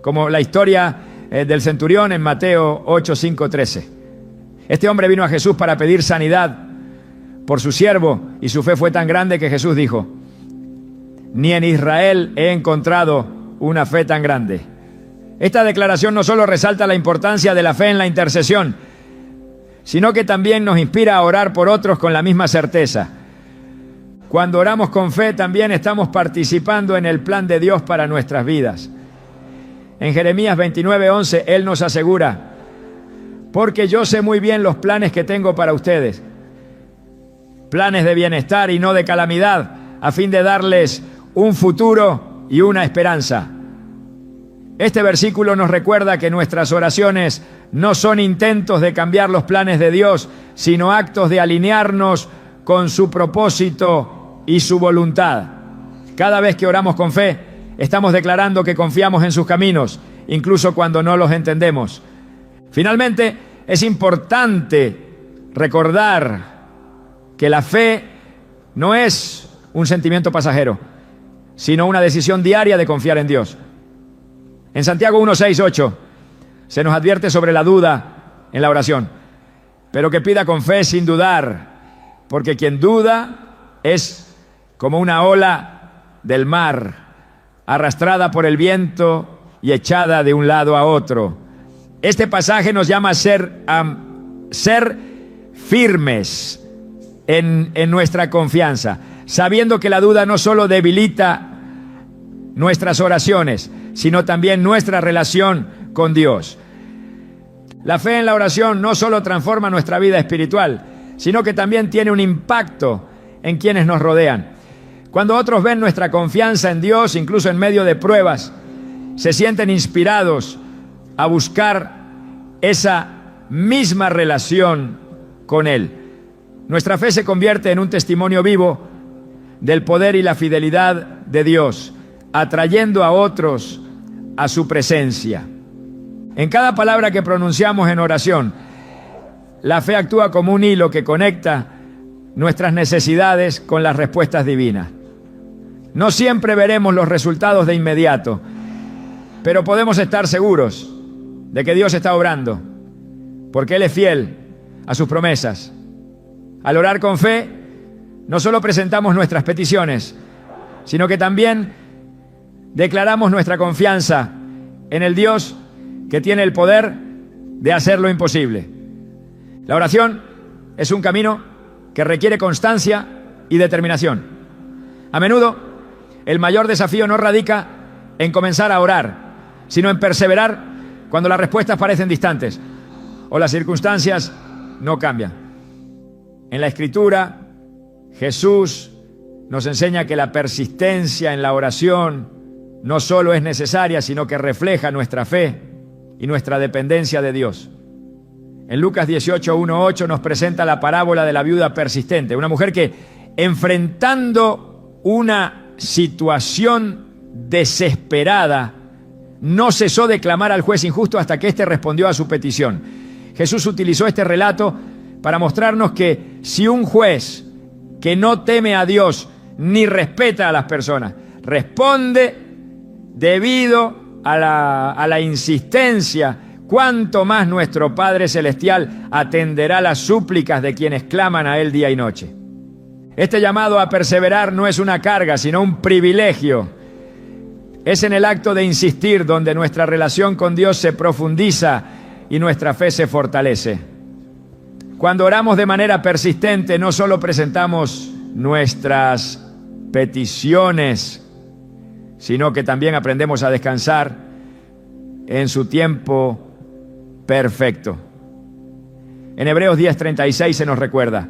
como la historia del centurión en Mateo 8:5-13. Este hombre vino a Jesús para pedir sanidad por su siervo, y su fe fue tan grande que Jesús dijo: ni en Israel he encontrado una fe tan grande. Esta declaración no solo resalta la importancia de la fe en la intercesión, sino que también nos inspira a orar por otros con la misma certeza. Cuando oramos con fe, también estamos participando en el plan de Dios para nuestras vidas. En Jeremías 29:11, Él nos asegura: porque yo sé muy bien los planes que tengo para ustedes, planes de bienestar y no de calamidad, a fin de darles un futuro y una esperanza. Este versículo nos recuerda que nuestras oraciones no son intentos de cambiar los planes de Dios, sino actos de alinearnos con su propósito y su voluntad. Cada vez que oramos con fe, estamos declarando que confiamos en sus caminos, incluso cuando no los entendemos. Finalmente, es importante recordar que la fe no es un sentimiento pasajero, sino una decisión diaria de confiar en Dios. En Santiago 1, 6, 8 se nos advierte sobre la duda en la oración, pero que pida con fe sin dudar, porque quien duda es como una ola del mar, arrastrada por el viento y echada de un lado a otro. Este pasaje nos llama a ser firmes en nuestra confianza, sabiendo que la duda no solo debilita nuestras oraciones, sino también nuestra relación con Dios. La fe en la oración no solo transforma nuestra vida espiritual, sino que también tiene un impacto en quienes nos rodean. Cuando otros ven nuestra confianza en Dios, incluso en medio de pruebas, se sienten inspirados a buscar esa misma relación con Él. Nuestra fe se convierte en un testimonio vivo del poder y la fidelidad de Dios, atrayendo a otros a su presencia. En cada palabra que pronunciamos en oración, la fe actúa como un hilo que conecta nuestras necesidades con las respuestas divinas. No siempre veremos los resultados de inmediato, pero podemos estar seguros de que Dios está obrando, porque Él es fiel a sus promesas. Al orar con fe, no solo presentamos nuestras peticiones, sino que también declaramos nuestra confianza en el Dios que tiene el poder de hacer lo imposible. La oración es un camino que requiere constancia y determinación. A menudo, el mayor desafío no radica en comenzar a orar, sino en perseverar cuando las respuestas parecen distantes o las circunstancias no cambian. En la Escritura, Jesús nos enseña que la persistencia en la oración no solo es necesaria, sino que refleja nuestra fe y nuestra dependencia de Dios. En Lucas 18, 1, 8 nos presenta la parábola de la viuda persistente, una mujer que, enfrentando una situación desesperada, no cesó de clamar al juez injusto hasta que éste respondió a su petición. Jesús utilizó este relato para mostrarnos que si un juez que no teme a Dios ni respeta a las personas responde debido a la insistencia, cuánto más nuestro Padre Celestial atenderá las súplicas de quienes claman a Él día y noche. Este llamado a perseverar no es una carga, sino un privilegio. Es en el acto de insistir donde nuestra relación con Dios se profundiza y nuestra fe se fortalece. Cuando oramos de manera persistente, no solo presentamos nuestras peticiones, sino que también aprendemos a descansar en su tiempo perfecto. En Hebreos 10:36 se nos recuerda: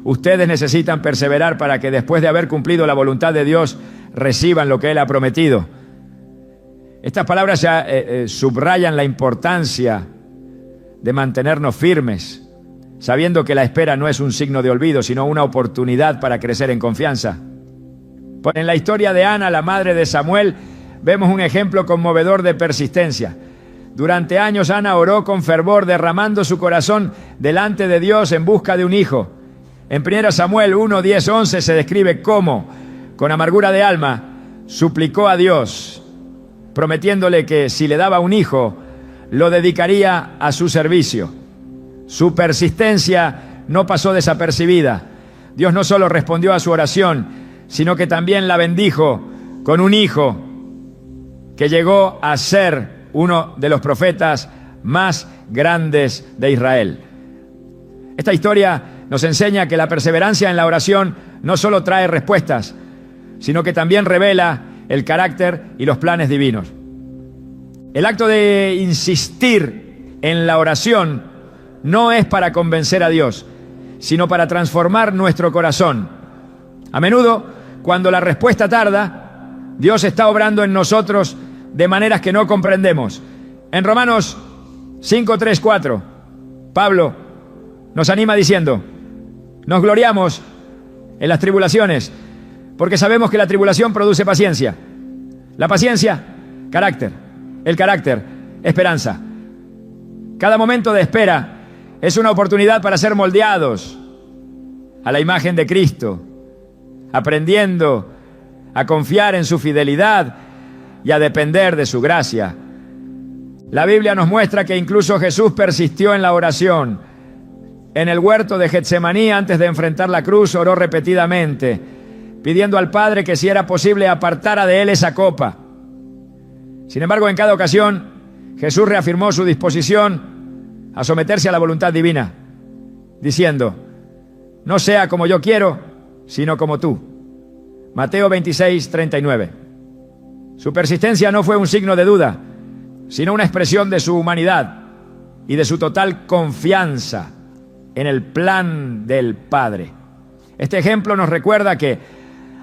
ustedes necesitan perseverar para que después de haber cumplido la voluntad de Dios reciban lo que Él ha prometido. Estas palabras ya subrayan la importancia de mantenernos firmes, sabiendo que la espera no es un signo de olvido, sino una oportunidad para crecer en confianza. En la historia de Ana, la madre de Samuel, vemos un ejemplo conmovedor de persistencia. Durante años Ana oró con fervor, derramando su corazón delante de Dios en busca de un hijo. En 1 Samuel 1, 10, 11 se describe cómo, con amargura de alma, suplicó a Dios, prometiéndole que si le daba un hijo, lo dedicaría a su servicio. Su persistencia no pasó desapercibida. Dios no solo respondió a su oración, sino que también la bendijo con un hijo que llegó a ser uno de los profetas más grandes de Israel. Esta historia nos enseña que la perseverancia en la oración no solo trae respuestas, sino que también revela el carácter y los planes divinos. El acto de insistir en la oración no es para convencer a Dios, sino para transformar nuestro corazón. A menudo, cuando la respuesta tarda, Dios está obrando en nosotros de maneras que no comprendemos. En Romanos 5, 3, 4, Pablo nos anima diciendo: nos gloriamos en las tribulaciones, porque sabemos que la tribulación produce paciencia. La paciencia, carácter. El carácter, esperanza. Cada momento de espera es una oportunidad para ser moldeados a la imagen de Cristo, aprendiendo a confiar en su fidelidad y a depender de su gracia. La Biblia nos muestra que incluso Jesús persistió en la oración. En el huerto de Getsemaní, antes de enfrentar la cruz, oró repetidamente, pidiendo al Padre que, si era posible, apartara de él esa copa. Sin embargo, en cada ocasión, Jesús reafirmó su disposición a someterse a la voluntad divina, diciendo: no sea como yo quiero, sino como tú. Mateo 26, 39. Su persistencia no fue un signo de duda, sino una expresión de su humanidad y de su total confianza en el plan del Padre. Este ejemplo nos recuerda que,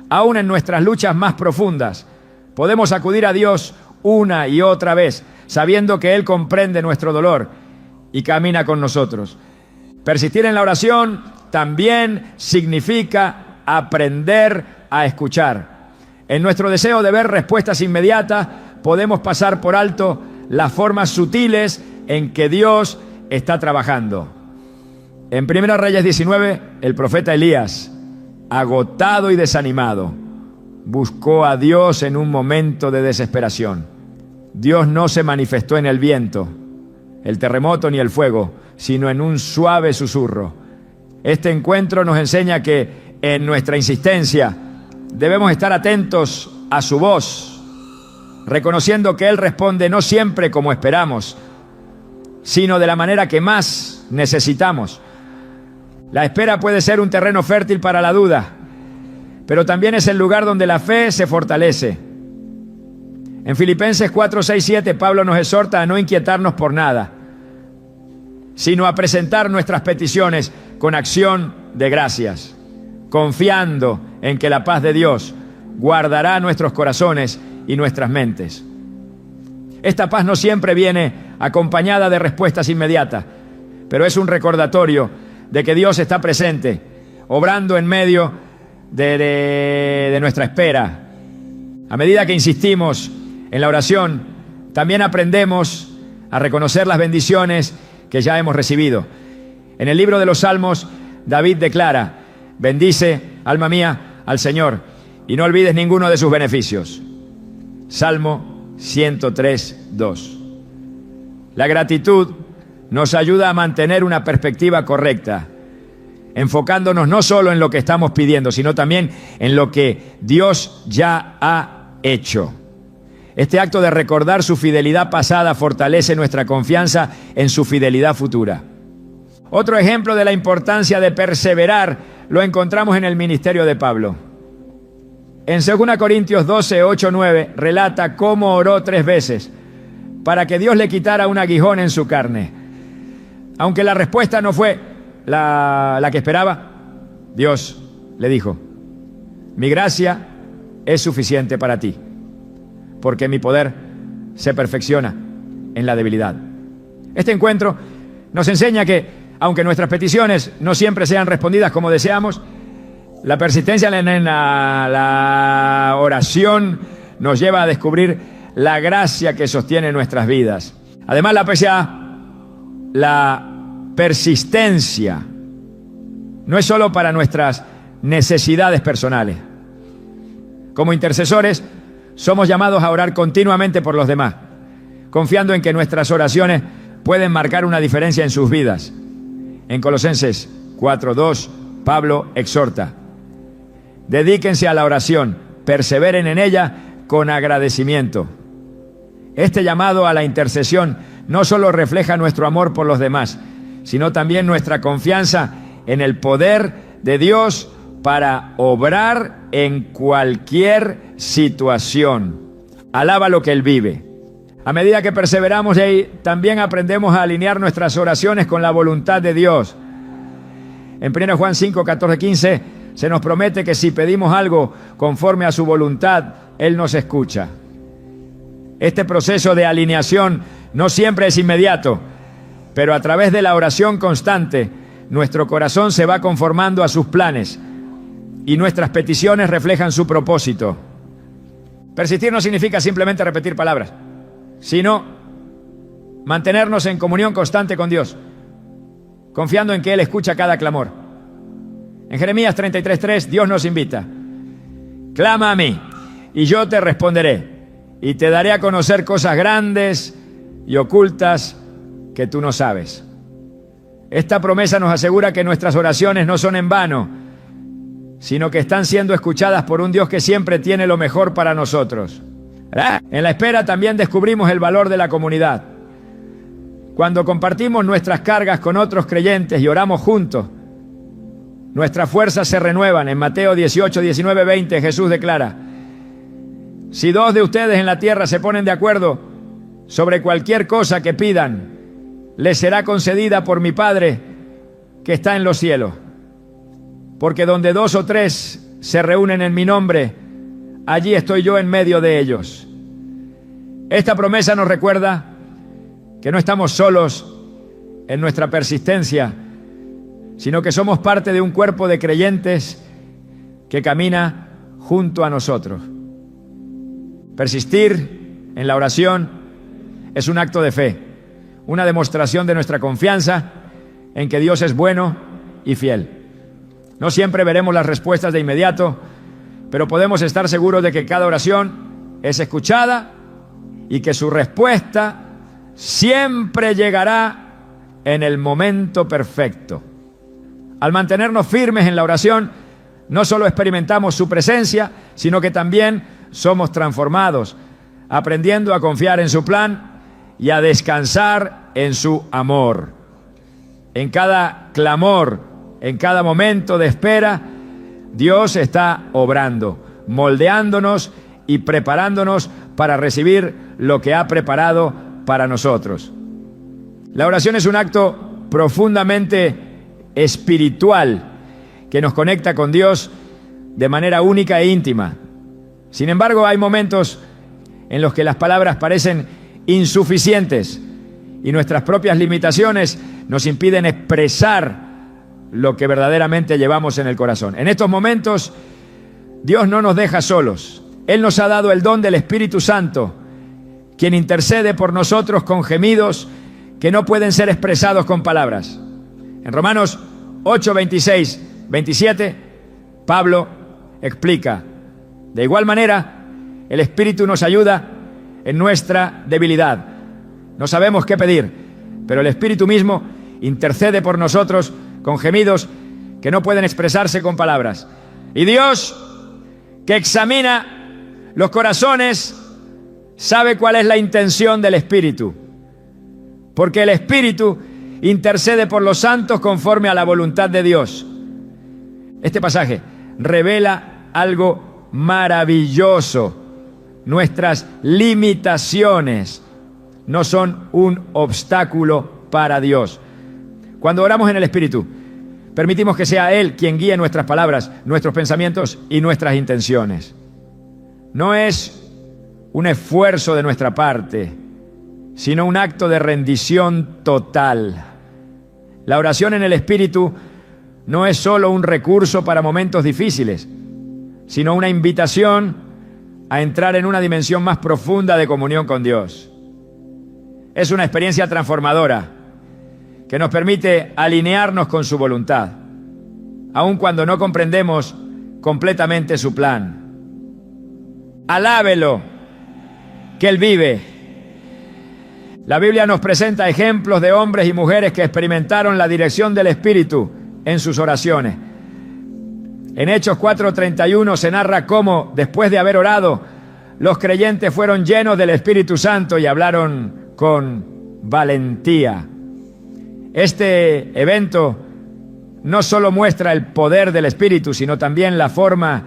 aún en nuestras luchas más profundas, podemos acudir a Dios una y otra vez, sabiendo que Él comprende nuestro dolor y camina con nosotros. Persistir en la oración también significa aprender a escuchar. En nuestro deseo de ver respuestas inmediatas, podemos pasar por alto las formas sutiles en que Dios está trabajando. En 1 Reyes 19, el profeta Elías, agotado y desanimado, buscó a Dios en un momento de desesperación. Dios no se manifestó en el viento, el terremoto ni el fuego, sino en un suave susurro. Este encuentro nos enseña que en nuestra insistencia debemos estar atentos a su voz, reconociendo que Él responde no siempre como esperamos, sino de la manera que más necesitamos. La espera puede ser un terreno fértil para la duda, pero también es el lugar donde la fe se fortalece. En Filipenses 4, 6, 7, Pablo nos exhorta a no inquietarnos por nada, sino a presentar nuestras peticiones con acción de gracias, confiando en que la paz de Dios guardará nuestros corazones y nuestras mentes. Esta paz no siempre viene acompañada de respuestas inmediatas, pero es un recordatorio de que Dios está presente, obrando en medio de nuestra espera. A medida que insistimos en la oración, también aprendemos a reconocer las bendiciones que ya hemos recibido. En el libro de los Salmos, David declara: bendice, alma mía, al Señor, y no olvides ninguno de sus beneficios. Salmo 103, 2. La gratitud nos ayuda a mantener una perspectiva correcta, enfocándonos no solo en lo que estamos pidiendo, sino también en lo que Dios ya ha hecho. Este acto de recordar su fidelidad pasada fortalece nuestra confianza en su fidelidad futura. Otro ejemplo de la importancia de perseverar lo encontramos en el ministerio de Pablo. En 2 Corintios 12, 8, 9 relata cómo oró 3 veces para que Dios le quitara un aguijón en su carne. Aunque la respuesta no fue la que esperaba, Dios le dijo: mi gracia es suficiente para ti, porque mi poder se perfecciona en la debilidad. Este encuentro nos enseña que, aunque nuestras peticiones no siempre sean respondidas como deseamos, la persistencia en la oración nos lleva a descubrir la gracia que sostiene nuestras vidas. Además, la persistencia no es solo para nuestras necesidades personales. Como intercesores, somos llamados a orar continuamente por los demás, confiando en que nuestras oraciones pueden marcar una diferencia en sus vidas. En Colosenses 4:2, Pablo exhorta: dedíquense a la oración, perseveren en ella con agradecimiento. Este llamado a la intercesión no solo refleja nuestro amor por los demás, sino también nuestra confianza en el poder de Dios para obrar en cualquier situación. Alaba lo que Él vive. A medida que perseveramos, también aprendemos a alinear nuestras oraciones con la voluntad de Dios. En 1 Juan 5, 14, 15 se nos promete que si pedimos algo conforme a su voluntad, Él nos escucha. Este proceso de alineación no siempre es inmediato, pero a través de la oración constante, nuestro corazón se va conformando a sus planes y nuestras peticiones reflejan su propósito. Persistir no significa simplemente repetir palabras, sino mantenernos en comunión constante con Dios, confiando en que Él escucha cada clamor. En Jeremías 33:3 Dios nos invita: clama a mí y yo te responderé y te daré a conocer cosas grandes y ocultas que tú no sabes. Esta promesa nos asegura que nuestras oraciones no son en vano, sino que están siendo escuchadas por un Dios que siempre tiene lo mejor para nosotros. En la espera también descubrimos el valor de la comunidad. Cuando compartimos nuestras cargas con otros creyentes y oramos juntos, nuestras fuerzas se renuevan. En Mateo 18, 19, 20 Jesús declara: si dos de ustedes en la tierra se ponen de acuerdo sobre cualquier cosa que pidan, les será concedida por mi Padre que está en los cielos. Porque donde dos o tres se reúnen en mi nombre, allí estoy yo en medio de ellos. Esta promesa nos recuerda que no estamos solos en nuestra persistencia, sino que somos parte de un cuerpo de creyentes que camina junto a nosotros. Persistir en la oración es un acto de fe, una demostración de nuestra confianza en que Dios es bueno y fiel. No siempre veremos las respuestas de inmediato, pero podemos estar seguros de que cada oración es escuchada y que su respuesta siempre llegará en el momento perfecto. Al mantenernos firmes en la oración, no solo experimentamos su presencia, sino que también somos transformados, aprendiendo a confiar en su plan y a descansar en su amor. En cada clamor, en cada momento de espera, Dios está obrando, moldeándonos y preparándonos para recibir lo que ha preparado para nosotros. La oración es un acto profundamente espiritual que nos conecta con Dios de manera única e íntima. Sin embargo, hay momentos en los que las palabras parecen insuficientes y nuestras propias limitaciones nos impiden expresar lo que verdaderamente llevamos en el corazón. En estos momentos, Dios no nos deja solos. Él nos ha dado el don del Espíritu Santo, quien intercede por nosotros con gemidos que no pueden ser expresados con palabras. En Romanos 8, 26, 27, Pablo explica: de igual manera, el Espíritu nos ayuda en nuestra debilidad. No sabemos qué pedir, pero el Espíritu mismo intercede por nosotros con gemidos que no pueden expresarse con palabras. Y Dios, que examina los corazones, sabe cuál es la intención del Espíritu, porque el Espíritu intercede por los santos conforme a la voluntad de Dios. Este pasaje revela algo maravilloso. Nuestras limitaciones no son un obstáculo para Dios. Cuando oramos en el Espíritu, permitimos que sea Él quien guíe nuestras palabras, nuestros pensamientos y nuestras intenciones. No es un esfuerzo de nuestra parte, sino un acto de rendición total. La oración en el Espíritu no es solo un recurso para momentos difíciles, sino una invitación a entrar en una dimensión más profunda de comunión con Dios. Es una experiencia transformadora que nos permite alinearnos con su voluntad, aun cuando no comprendemos completamente su plan. Alábelo, que Él vive. La Biblia nos presenta ejemplos de hombres y mujeres que experimentaron la dirección del Espíritu en sus oraciones. En Hechos 4:31 se narra cómo, después de haber orado, los creyentes fueron llenos del Espíritu Santo y hablaron con valentía. Este evento no solo muestra el poder del Espíritu, sino también la forma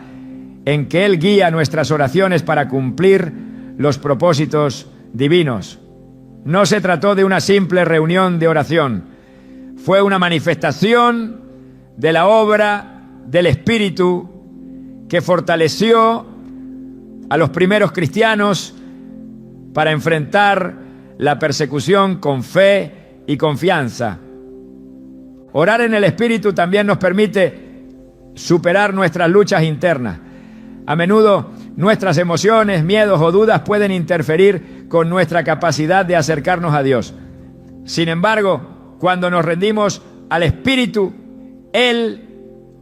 en que Él guía nuestras oraciones para cumplir los propósitos divinos. No se trató de una simple reunión de oración, fue una manifestación de la obra del Espíritu que fortaleció a los primeros cristianos para enfrentar la persecución con fe y confianza. Orar en el Espíritu también nos permite superar nuestras luchas internas. A menudo nuestras emociones, miedos o dudas pueden interferir con nuestra capacidad de acercarnos a Dios. Sin embargo, cuando nos rendimos al Espíritu, Él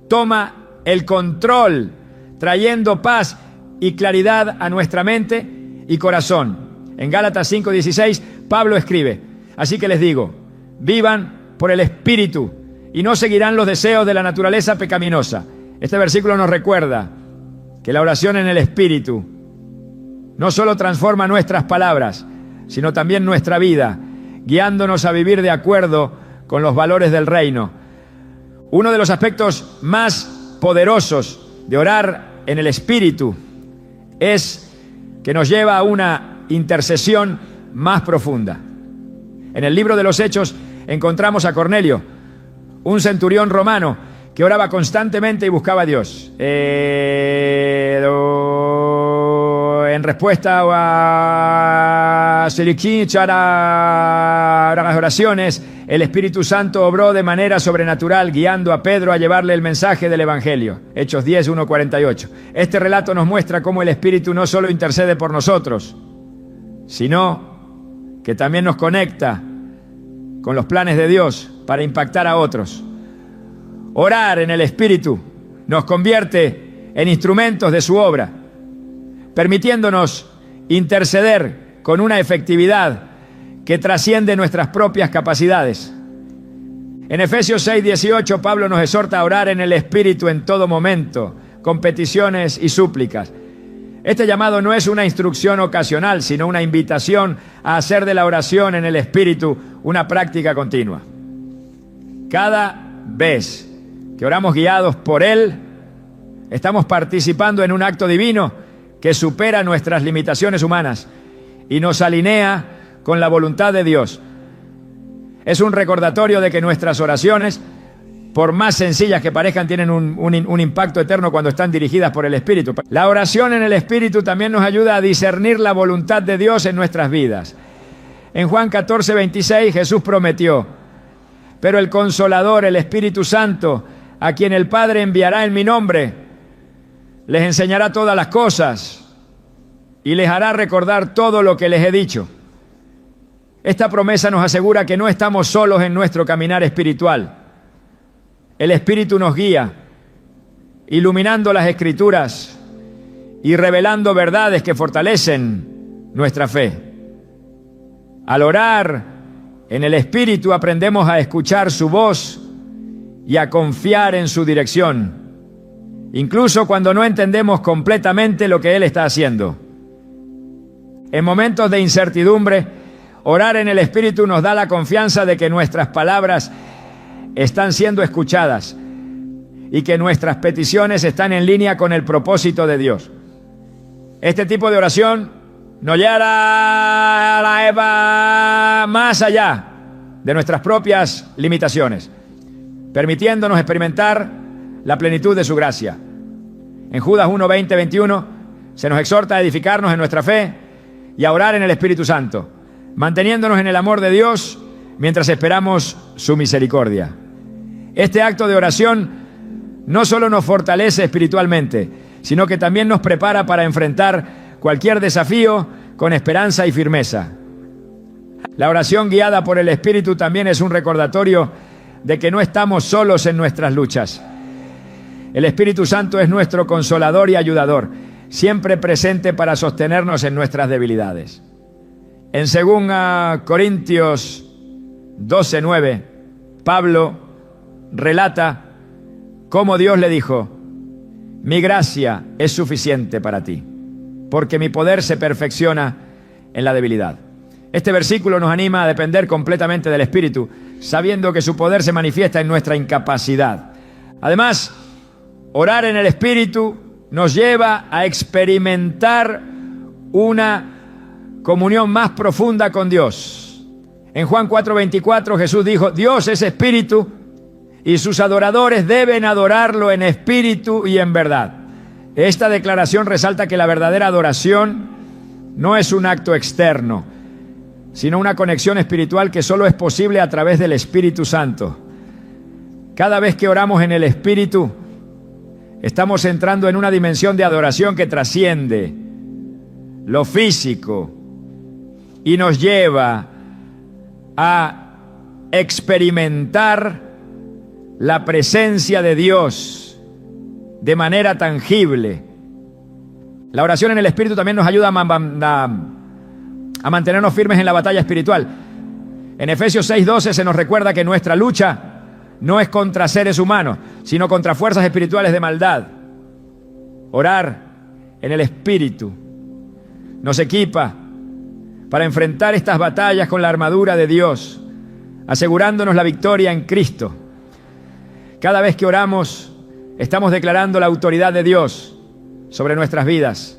toma el control, trayendo paz y claridad a nuestra mente y corazón. En Gálatas 5:16, Pablo escribe: así que les digo, vivan por el Espíritu y no seguirán los deseos de la naturaleza pecaminosa. Este versículo nos recuerda que la oración en el Espíritu no solo transforma nuestras palabras, sino también nuestra vida, guiándonos a vivir de acuerdo con los valores del reino. Uno de los aspectos más poderosos de orar en el Espíritu es que nos lleva a una intercesión más profunda. En el libro de los Hechos encontramos a Cornelio, un centurión romano que oraba constantemente y buscaba a Dios. En respuesta a las oraciones, el Espíritu Santo obró de manera sobrenatural, guiando a Pedro a llevarle el mensaje del Evangelio. Hechos 10, 1:48. Este relato nos muestra cómo el Espíritu no solo intercede por nosotros, sino que también nos conecta con los planes de Dios para impactar a otros. Orar en el Espíritu nos convierte en instrumentos de su obra, permitiéndonos interceder con una efectividad que trasciende nuestras propias capacidades. En Efesios 6:18, Pablo nos exhorta a orar en el Espíritu en todo momento, con peticiones y súplicas. Este llamado no es una instrucción ocasional, sino una invitación a hacer de la oración en el Espíritu una práctica continua. Cada vez que oramos guiados por Él, estamos participando en un acto divino que supera nuestras limitaciones humanas y nos alinea con la voluntad de Dios. Es un recordatorio de que nuestras oraciones, por más sencillas que parezcan, tienen un impacto eterno cuando están dirigidas por el Espíritu. La oración en el Espíritu también nos ayuda a discernir la voluntad de Dios en nuestras vidas. En Juan 14:26, Jesús prometió: pero el Consolador, el Espíritu Santo, a quien el Padre enviará en mi nombre, les enseñará todas las cosas y les hará recordar todo lo que les he dicho. Esta promesa nos asegura que no estamos solos en nuestro caminar espiritual. El Espíritu nos guía, iluminando las Escrituras y revelando verdades que fortalecen nuestra fe. Al orar en el Espíritu aprendemos a escuchar su voz y a confiar en su dirección, incluso cuando no entendemos completamente lo que Él está haciendo. En momentos de incertidumbre, orar en el Espíritu nos da la confianza de que nuestras palabras están siendo escuchadas y que nuestras peticiones están en línea con el propósito de Dios. Este tipo de oración nos lleva más allá de nuestras propias limitaciones, permitiéndonos experimentar la plenitud de su gracia. En Judas 1:20-21 se nos exhorta a edificarnos en nuestra fe y a orar en el Espíritu Santo, manteniéndonos en el amor de Dios mientras esperamos su misericordia. Este acto de oración no solo nos fortalece espiritualmente, sino que también nos prepara para enfrentar cualquier desafío con esperanza y firmeza. La oración guiada por el Espíritu también es un recordatorio de que no estamos solos en nuestras luchas. El Espíritu Santo es nuestro consolador y ayudador, siempre presente para sostenernos en nuestras debilidades. En 2 Corintios 12:9, Pablo relata cómo Dios le dijo: mi gracia es suficiente para ti, porque mi poder se perfecciona en la debilidad. Este versículo nos anima a depender completamente del Espíritu, sabiendo que su poder se manifiesta en nuestra incapacidad. Además, orar en el Espíritu nos lleva a experimentar una comunión más profunda con Dios. En Juan 4:24 Jesús dijo: Dios es espíritu y sus adoradores deben adorarlo en espíritu y en verdad. Esta declaración resalta que la verdadera adoración no es un acto externo, sino una conexión espiritual que solo es posible a través del Espíritu Santo. Cada vez que oramos en el Espíritu, estamos entrando en una dimensión de adoración que trasciende lo físico y nos lleva a experimentar la presencia de Dios de manera tangible. La oración en el Espíritu también nos ayuda a mantenernos firmes en la batalla espiritual. En Efesios 6:12 se nos recuerda que nuestra lucha no es contra seres humanos, sino contra fuerzas espirituales de maldad. Orar en el Espíritu nos equipa para enfrentar estas batallas con la armadura de Dios, asegurándonos la victoria en Cristo. Cada vez que oramos, estamos declarando la autoridad de Dios sobre nuestras vidas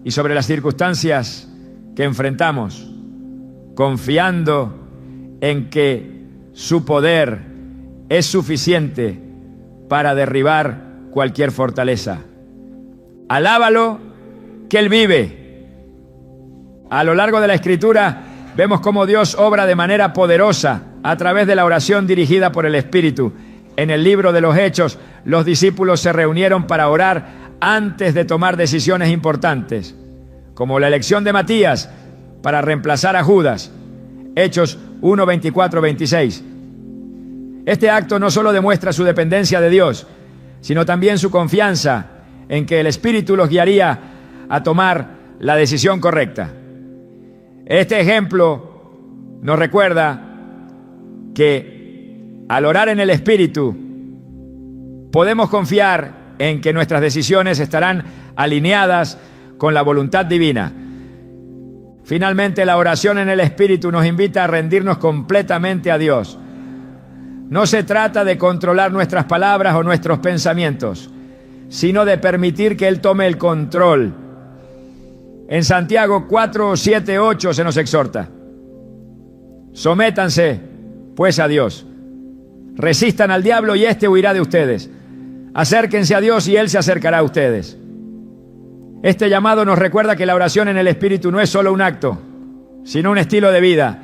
y sobre las circunstancias que enfrentamos, confiando en que su poder es suficiente para derribar cualquier fortaleza. Alábalo, que Él vive. A lo largo de la Escritura vemos cómo Dios obra de manera poderosa a través de la oración dirigida por el Espíritu. En el libro de los Hechos, los discípulos se reunieron para orar antes de tomar decisiones importantes, como la elección de Matías para reemplazar a Judas. Hechos 1, 24, 26. Este acto no solo demuestra su dependencia de Dios, sino también su confianza en que el Espíritu los guiaría a tomar la decisión correcta. Este ejemplo nos recuerda que al orar en el Espíritu podemos confiar en que nuestras decisiones estarán alineadas con la voluntad divina. Finalmente, la oración en el Espíritu nos invita a rendirnos completamente a Dios. No se trata de controlar nuestras palabras o nuestros pensamientos, sino de permitir que Él tome el control. En Santiago 4, 7, 8 se nos exhorta: sométanse, pues, a Dios. Resistan al diablo y éste huirá de ustedes. Acérquense a Dios y Él se acercará a ustedes. Este llamado nos recuerda que la oración en el Espíritu no es solo un acto, sino un estilo de vida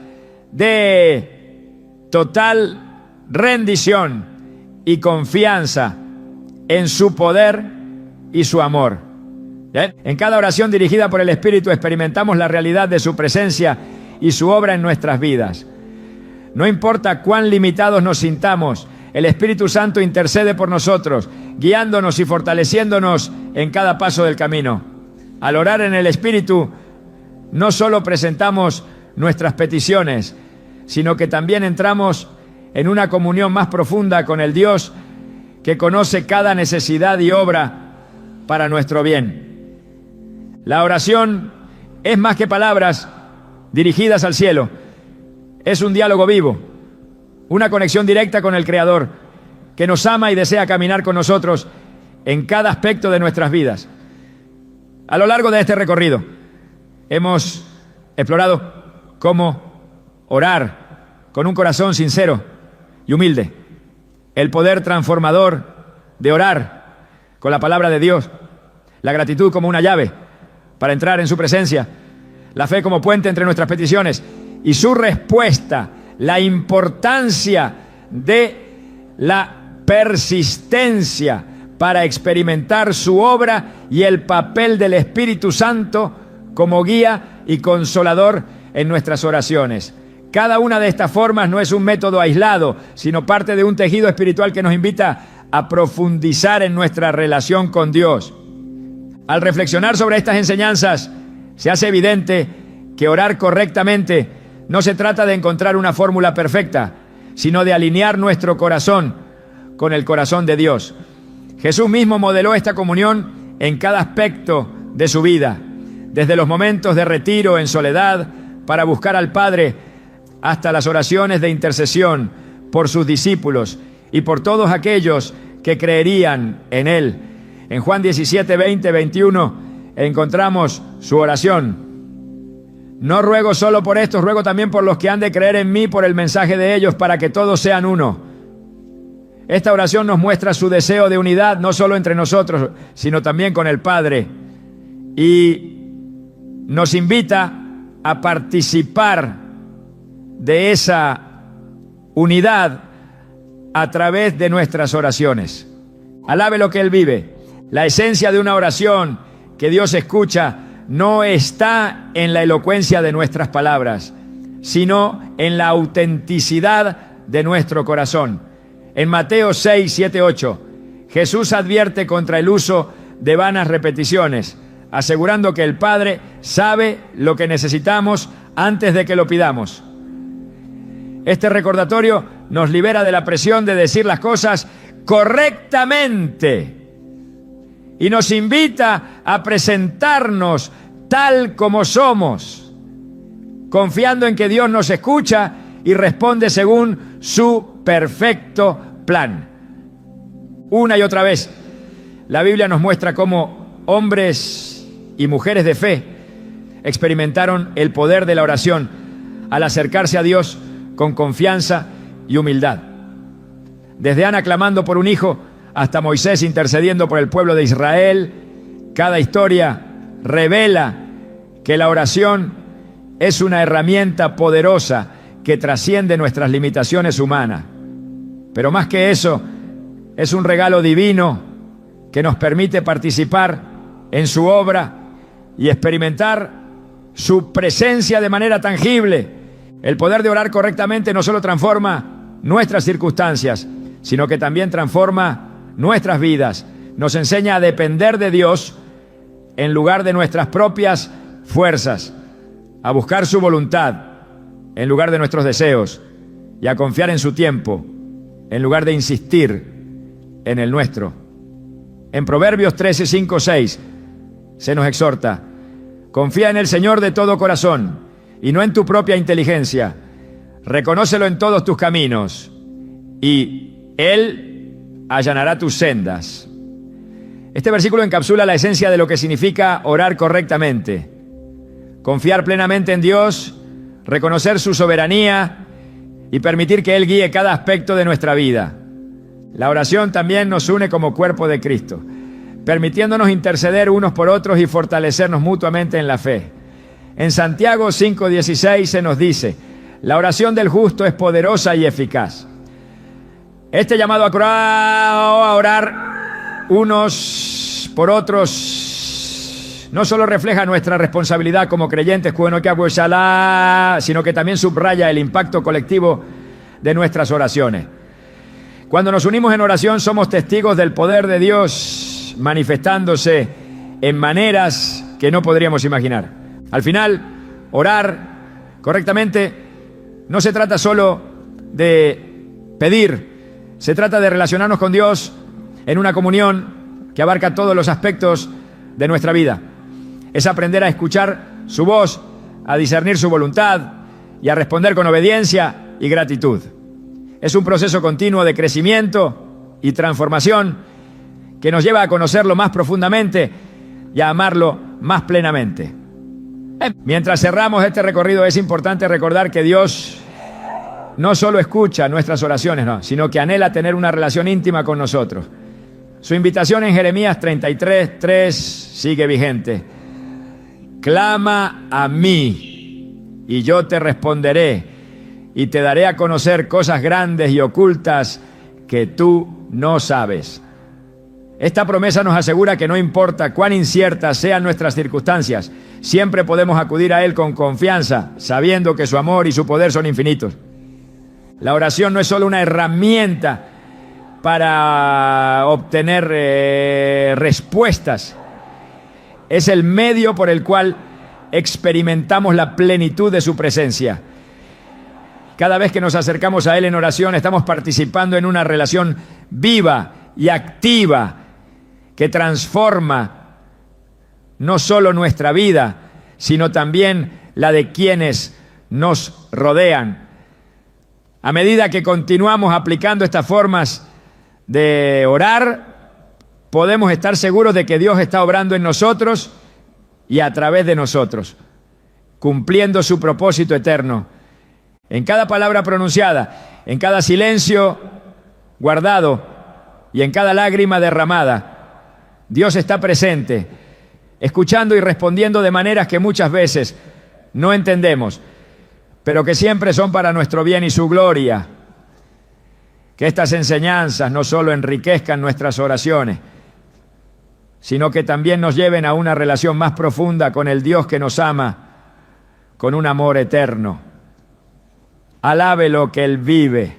de total rendición y confianza en su poder y su amor. ¿Bien? En cada oración dirigida por el Espíritu experimentamos la realidad de su presencia y su obra en nuestras vidas. No importa cuán limitados nos sintamos, el Espíritu Santo intercede por nosotros, guiándonos y fortaleciéndonos en cada paso del camino. Al orar en el Espíritu, no solo presentamos nuestras peticiones, sino que también entramos en una comunión más profunda con el Dios que conoce cada necesidad y obra para nuestro bien. La oración es más que palabras dirigidas al cielo. Es un diálogo vivo, una conexión directa con el Creador, que nos ama y desea caminar con nosotros en cada aspecto de nuestras vidas. A lo largo de este recorrido, hemos explorado cómo orar con un corazón sincero y humilde, el poder transformador de orar con la palabra de Dios, la gratitud como una llave para entrar en su presencia, la fe como puente entre nuestras peticiones y su respuesta, la importancia de la persistencia para experimentar su obra y el papel del Espíritu Santo como guía y consolador en nuestras oraciones. Cada una de estas formas no es un método aislado, sino parte de un tejido espiritual que nos invita a profundizar en nuestra relación con Dios. Al reflexionar sobre estas enseñanzas, se hace evidente que orar correctamente no se trata de encontrar una fórmula perfecta, sino de alinear nuestro corazón con el corazón de Dios. Jesús mismo modeló esta comunión en cada aspecto de su vida, desde los momentos de retiro en soledad para buscar al Padre, hasta las oraciones de intercesión por sus discípulos y por todos aquellos que creerían en Él. En Juan 17, 20, 21 encontramos su oración: no ruego solo por estos, ruego también por los que han de creer en mí por el mensaje de ellos, para que todos sean uno. Esta oración nos muestra su deseo de unidad, no solo entre nosotros, sino también con el Padre, y nos invita a participar de esa unidad a través de nuestras oraciones. Alabe lo que Él vive. La esencia de una oración que Dios escucha no está en la elocuencia de nuestras palabras, sino en la autenticidad de nuestro corazón. En Mateo 6, 7, 8, Jesús advierte contra el uso de vanas repeticiones, asegurando que el Padre sabe lo que necesitamos antes de que lo pidamos. Este recordatorio nos libera de la presión de decir las cosas correctamente y nos invita a presentarnos tal como somos, confiando en que Dios nos escucha y responde según su perfecto plan. Una y otra vez, la Biblia nos muestra cómo hombres y mujeres de fe experimentaron el poder de la oración al acercarse a Dios con confianza y humildad. Desde Ana clamando por un hijo hasta Moisés intercediendo por el pueblo de Israel, cada historia revela que la oración es una herramienta poderosa que trasciende nuestras limitaciones humanas. Pero más que eso, es un regalo divino que nos permite participar en su obra y experimentar su presencia de manera tangible. El poder de orar correctamente no solo transforma nuestras circunstancias, sino que también transforma nuestras vidas. Nos enseña a depender de Dios en lugar de nuestras propias fuerzas, a buscar su voluntad en lugar de nuestros deseos y a confiar en su tiempo en lugar de insistir en el nuestro. En Proverbios 13, 5, 6 se nos exhorta: confía en el Señor de todo corazón y no en tu propia inteligencia. Reconócelo en todos tus caminos y Él allanará tus sendas. Este versículo encapsula la esencia de lo que significa orar correctamente. Confiar plenamente en Dios, reconocer su soberanía y permitir que Él guíe cada aspecto de nuestra vida. La oración también nos une como cuerpo de Cristo, permitiéndonos interceder unos por otros y fortalecernos mutuamente en la fe. En Santiago 5:16 se nos dice: la oración del justo es poderosa y eficaz. Este llamado a orar unos por otros no solo refleja nuestra responsabilidad como creyentes, sino que también subraya el impacto colectivo de nuestras oraciones. Cuando nos unimos en oración somos testigos del poder de Dios manifestándose en maneras que no podríamos imaginar. Al final, orar correctamente no se trata solo de pedir, se trata de relacionarnos con Dios en una comunión que abarca todos los aspectos de nuestra vida. Es aprender a escuchar su voz, a discernir su voluntad y a responder con obediencia y gratitud. Es un proceso continuo de crecimiento y transformación que nos lleva a conocerlo más profundamente y a amarlo más plenamente. Mientras cerramos este recorrido, es importante recordar que Dios no solo escucha nuestras oraciones, sino que anhela tener una relación íntima con nosotros. Su invitación en Jeremías 33:3 sigue vigente: clama a mí y yo te responderé y te daré a conocer cosas grandes y ocultas que tú no sabes. Esta promesa nos asegura que no importa cuán inciertas sean nuestras circunstancias, siempre podemos acudir a Él con confianza, sabiendo que su amor y su poder son infinitos. La oración no es solo una herramienta para obtener respuestas, es el medio por el cual experimentamos la plenitud de su presencia. Cada vez que nos acercamos a Él en oración, estamos participando en una relación viva y activa que transforma no solo nuestra vida, sino también la de quienes nos rodean. A medida que continuamos aplicando estas formas de orar, podemos estar seguros de que Dios está obrando en nosotros y a través de nosotros, cumpliendo su propósito eterno. En cada palabra pronunciada, en cada silencio guardado y en cada lágrima derramada, Dios está presente, escuchando y respondiendo de maneras que muchas veces no entendemos, pero que siempre son para nuestro bien y su gloria. Que estas enseñanzas no solo enriquezcan nuestras oraciones, sino que también nos lleven a una relación más profunda con el Dios que nos ama con un amor eterno. Alábelo que Él vive.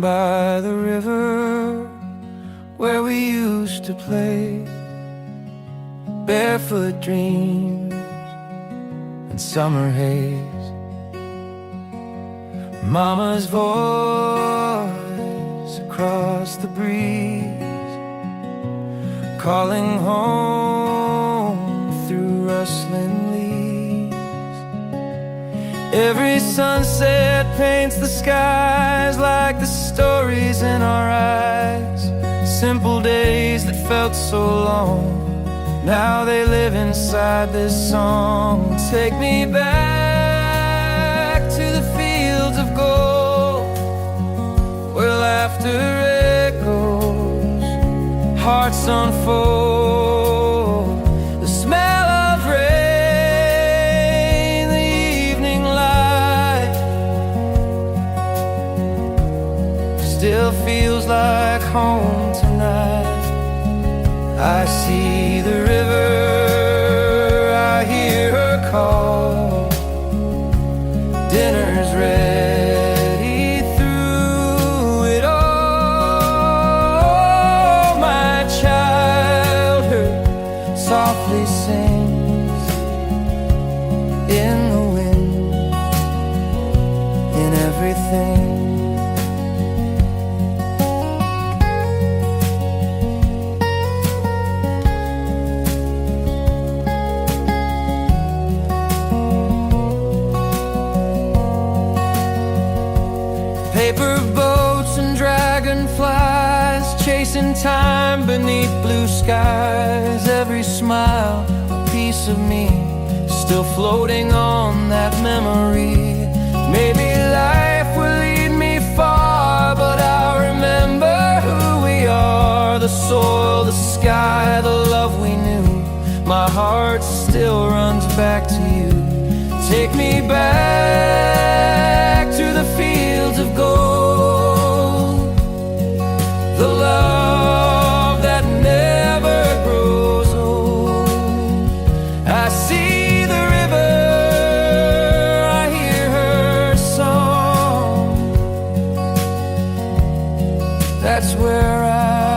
by the river where we used to play, barefoot dreams and summer haze. Mama's voice across the breeze, calling home through rustling leaves. Every sunset paints the skies like the stories in our eyes. Simple days that felt so long, now they live inside this song. Take me back to the fields of gold, where laughter echoes, hearts unfold. The smell of rain, the evening light, still feels like home tonight. I see the river, I hear her call. Dinner's ready through it all. My childhood softly sings in the wind, in everything. Paper boats and dragonflies, chasing time beneath blue skies. Every smile, a piece of me, still floating on that memory. Maybe life will lead me far, but I'll remember who we are. The soil, the sky, the love we knew. My heart still runs back to you. Take me back to the fields of gold, the love that never grows old. I see the river, I hear her song. That's where I